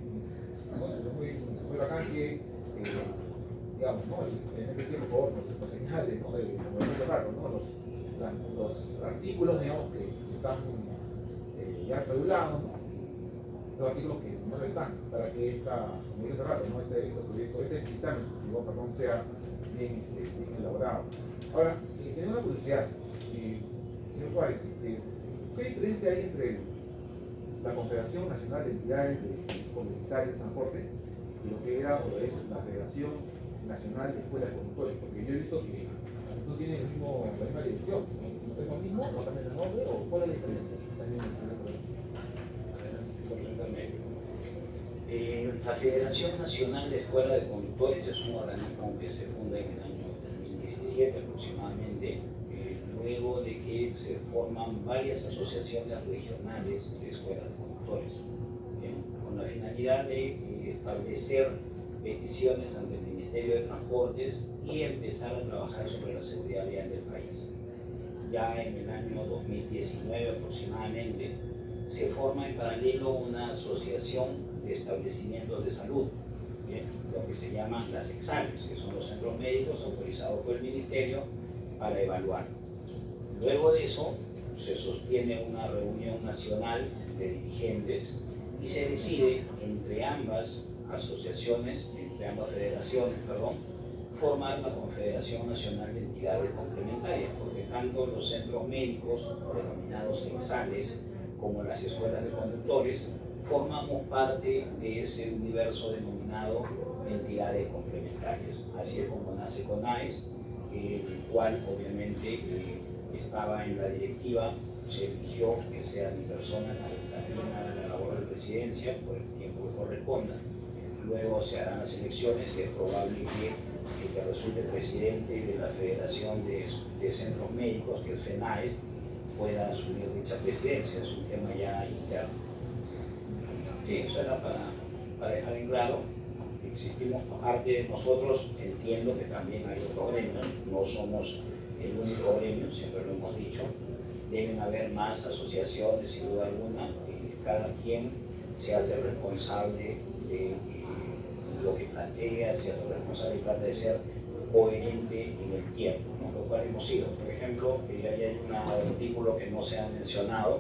bacán que digamos, ¿no? En el por favor, nos señale, ¿no? Como decía rato, ¿no? Los artículos, digamos, que están ya regulados, ¿no? Los artículos que no lo están, para que como dije hace rato, ¿no? Este proyecto, este dictamen, perdón, sea bien elaborado. Ahora, tengo una curiosidad, señor Juárez, ¿qué diferencia hay entre la Confederación Nacional de Entidades Comunitarias de Transporte y lo que era o es la Federación Nacional de Escuelas de Conductores? Porque yo he visto que no tienen la misma dirección, ¿no es lo mismo? ¿No cambian el nombre? ¿O cuál es la diferencia? La Federación Nacional de Escuelas de Conductores es un organismo que se funda en el año 2017 aproximadamente, luego de que se forman varias asociaciones regionales de escuelas de conductores, con la finalidad de establecer peticiones ante el Ministerio de Transportes y empezar a trabajar sobre la seguridad vial del país. Ya en el año 2019 aproximadamente se forma en paralelo una asociación de establecimientos de salud, lo que se llaman las EXALES, que son los centros médicos autorizados por el Ministerio para evaluar. Luego de eso se sostiene una reunión nacional de dirigentes y se decide entre ambas asociaciones, entre ambas federaciones, formar la Confederación Nacional de Entidades Complementarias, porque tanto los centros médicos, denominados EXALES, como las escuelas de conductores, formamos parte de ese universo denominado entidades complementarias. Así es como nace CONAES, el cual obviamente estaba en la directiva, se eligió que sea mi persona la que también haga la labor de presidencia por el tiempo que corresponda. Luego se harán las elecciones y es probable que el que resulte presidente de la Federación de Centros Médicos, que es FENAES, pueda asumir dicha presidencia. Es un tema ya interno. Sí, eso era para dejar en claro. Existimos, aparte de nosotros, entiendo que también hay otros gremios, no somos el único gremio, siempre lo hemos dicho. Deben haber más asociaciones, sin duda alguna, cada quien se hace responsable de lo que plantea, se hace responsable y trata de ser coherente en el tiempo, ¿no? Lo cual hemos sido. Por ejemplo, ahí hay un artículo que no se ha mencionado,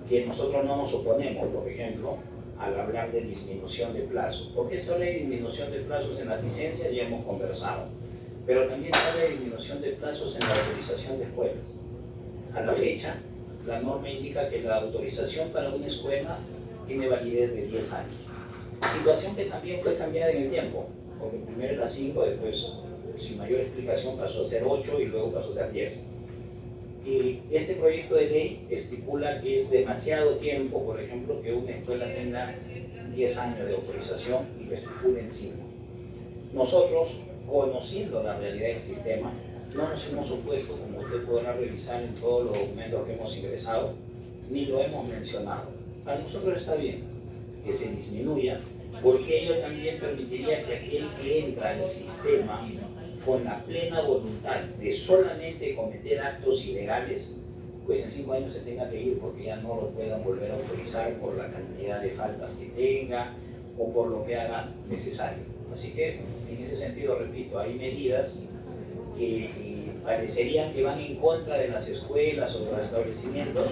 que nosotros no nos oponemos, por ejemplo, al hablar de disminución de plazos. ¿Por qué se habla de disminución de plazos en las licencias? Ya hemos conversado. Pero también se habla de disminución de plazos en la autorización de escuelas. A la fecha, la norma indica que la autorización para una escuela tiene validez de 10 años. Situación que también fue cambiada en el tiempo, porque primero era 5, después sin mayor explicación pasó a ser 8 y luego pasó a ser 10. Y este proyecto de ley estipula que es demasiado tiempo, por ejemplo, que una escuela tenga 10 años de autorización y lo estipula en 5. Nosotros, conociendo la realidad del sistema, no nos hemos opuesto, como usted podrá revisar en todos los documentos que hemos ingresado, ni lo hemos mencionado. Para nosotros está bien que se disminuya, porque ello también permitiría que aquel que entra al sistema con la plena voluntad de solamente cometer actos ilegales, pues en 5 años se tenga que ir porque ya no lo puedan volver a autorizar por la cantidad de faltas que tenga o por lo que haga necesario. Así que, en ese sentido, repito, hay medidas que parecerían que van en contra de las escuelas o de los establecimientos,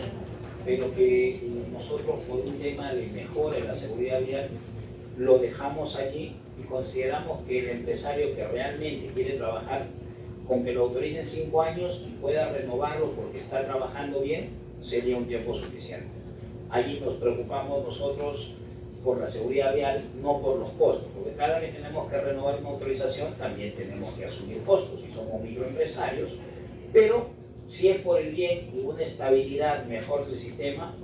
pero que nosotros, por un tema de mejora en la seguridad vial, lo dejamos allí y consideramos que el empresario que realmente quiere trabajar, con que lo autoricen 5 años y pueda renovarlo porque está trabajando bien, sería un tiempo suficiente. Allí nos preocupamos nosotros por la seguridad vial, no por los costos, porque cada vez que tenemos que renovar una autorización también tenemos que asumir costos y somos microempresarios, pero si es por el bien y una estabilidad mejor del sistema,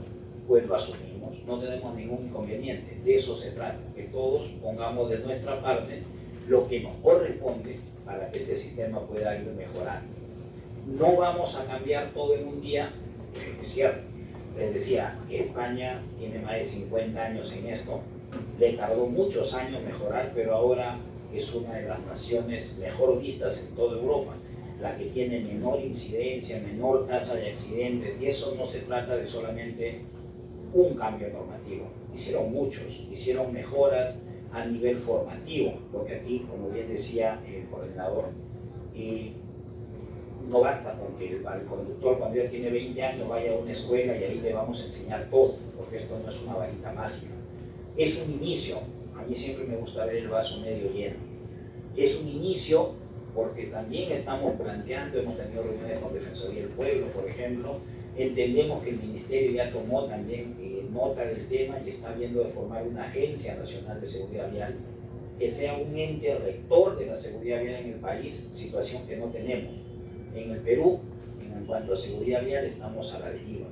pues lo asumimos, no tenemos ningún inconveniente. De eso se trata, que todos pongamos de nuestra parte lo que nos corresponde para que este sistema pueda ir mejorando. No vamos a cambiar todo en un día, es cierto. Les decía, España tiene más de 50 años en esto, le tardó muchos años mejorar, pero ahora es una de las naciones mejor vistas en toda Europa, la que tiene menor incidencia, menor tasa de accidentes, y eso no se trata de solamente un cambio normativo, hicieron muchos, hicieron mejoras a nivel formativo, porque aquí, como bien decía el coordinador, no basta con que el conductor cuando ya tiene 20 años vaya a una escuela y ahí le vamos a enseñar todo, porque esto no es una varita mágica. Es un inicio, a mí siempre me gusta ver el vaso medio lleno. Es un inicio porque también estamos planteando, hemos tenido reuniones con Defensoría del Pueblo, por ejemplo, entendemos que el Ministerio ya tomó también nota del tema y está viendo de formar una Agencia Nacional de Seguridad Vial, que sea un ente rector de la seguridad vial en el país, situación que no tenemos. En el Perú, en cuanto a seguridad vial, estamos a la deriva.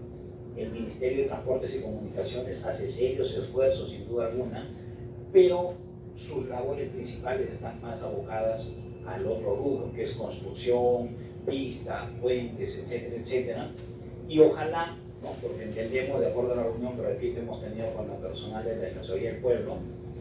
El Ministerio de Transportes y Comunicaciones hace serios esfuerzos, sin duda alguna, pero sus labores principales están más abocadas al otro rubro, que es construcción, pista, puentes, etcétera, etcétera. Y ojalá, ¿no? Porque entendemos, de acuerdo a la reunión que repito hemos tenido con la personal de la Defensoría del Pueblo,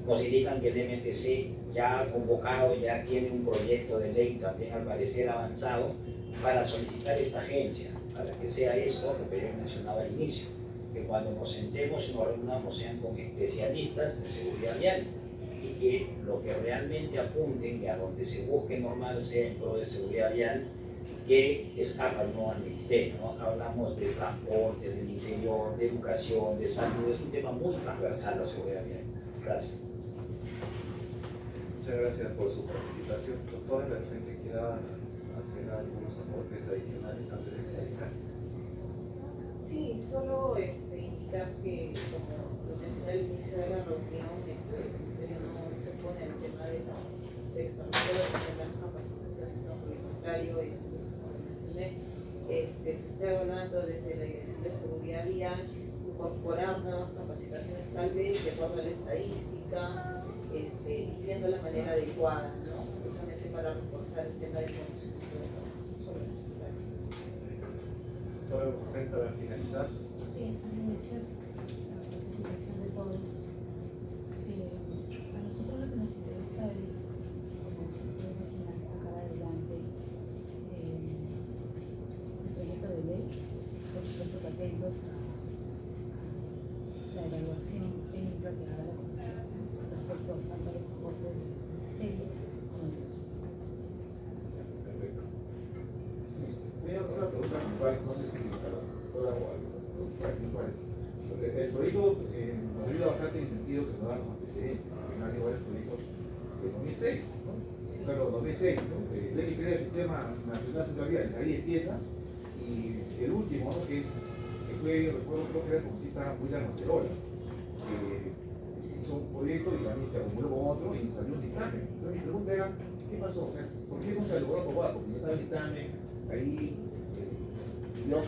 nos indican que el MTC ya ha convocado, ya tiene un proyecto de ley también al parecer avanzado para solicitar esta agencia, para que sea esto lo que yo mencionaba al inicio, que cuando nos sentemos y nos reunamos sean con especialistas en seguridad vial y que lo que realmente apunten y a donde se busque normal sea en pro de seguridad vial, que escapa no al ministerio, ¿no? Hablamos de transporte, del interior, de educación, de salud, es un tema muy transversal la seguridad vial. Gracias. Muchas gracias por su participación. Doctora, de repente quiera hacer algunos aportes adicionales antes de finalizar. Sí, solo indicar que, como lo mencioné al inicio de la reunión, el Ministerio no se pone el tema de extranjeros de las capacitaciones, no, por el contrario, como lo mencioné, se está hablando desde la Dirección de Seguridad Vial, incorporar nuevas capacitaciones tal vez de acuerdo a la estadística, y viendo la manera adecuada, ¿no? Justamente para reforzar el tema de conocimiento sobre la seguridad. Doctora, para finalizar. Bien, agradecer la participación de todos. A nosotros lo que nos interesa es, como ustedes imaginan, sacar adelante el proyecto de ley, por supuesto que atentos a la evaluación técnica que haga la Comisión respecto tanto a los aportes del Ministerio como de los Perfecto. Tenía otra pregunta puntual, no sé si para la doctora o algo puntual. Porque el proyecto nos ayuda bastante en el sentido que nos da los antecedentes, porque han habido varios proyectos de 2006, ¿no? Claro, 2006, ¿no? Ley que crea el Sistema Nacional de Seguridad, ahí empieza, y el último, ¿no? que fue, recuerdo, creo que era el congresista William Manterola, que hizo un proyecto y también se acumuló con otro y salió un dictamen. Entonces mi pregunta era, ¿qué pasó? O sea, ¿por qué no se logró aprobar? Porque no estaba el dictamen, ahí Dios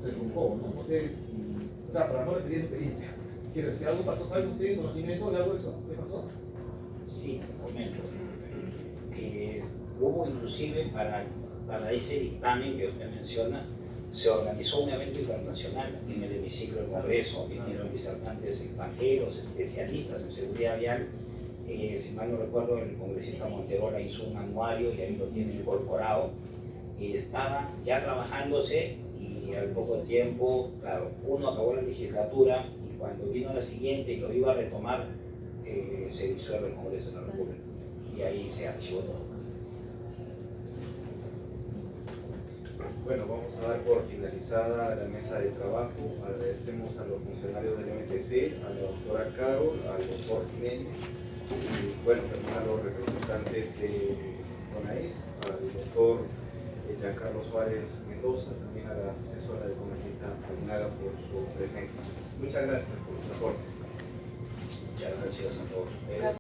se truncó, ¿no? No sé si, o sea, para no repetir experiencia. Quiero decir, ¿algo pasó? ¿Sabe usted conocimiento de algo de eso? ¿Qué pasó? Sí, te comento. Hubo inclusive para ese dictamen que usted menciona, se organizó un evento internacional en el hemiciclo del Congreso. Vinieron disertantes extranjeros, especialistas en seguridad vial. Si mal no recuerdo, el congresista Monterola hizo un anuario y ahí lo tiene incorporado. Estaba ya trabajándose y al poco tiempo, claro, uno acabó la legislatura y cuando vino la siguiente y lo iba a retomar, se disuelve el Congreso de la República y ahí se archivó todo. Bueno, vamos a dar por finalizada la mesa de trabajo. Agradecemos a los funcionarios del MTC, a la doctora Carol, al doctor Jiménez, y bueno, también a los representantes de CONAES, al doctor Giancarlo Suárez Mendoza, también a la asesora de congresista Aguinaga por su presencia. Muchas gracias por su aporte. Muchas gracias a todos ustedes.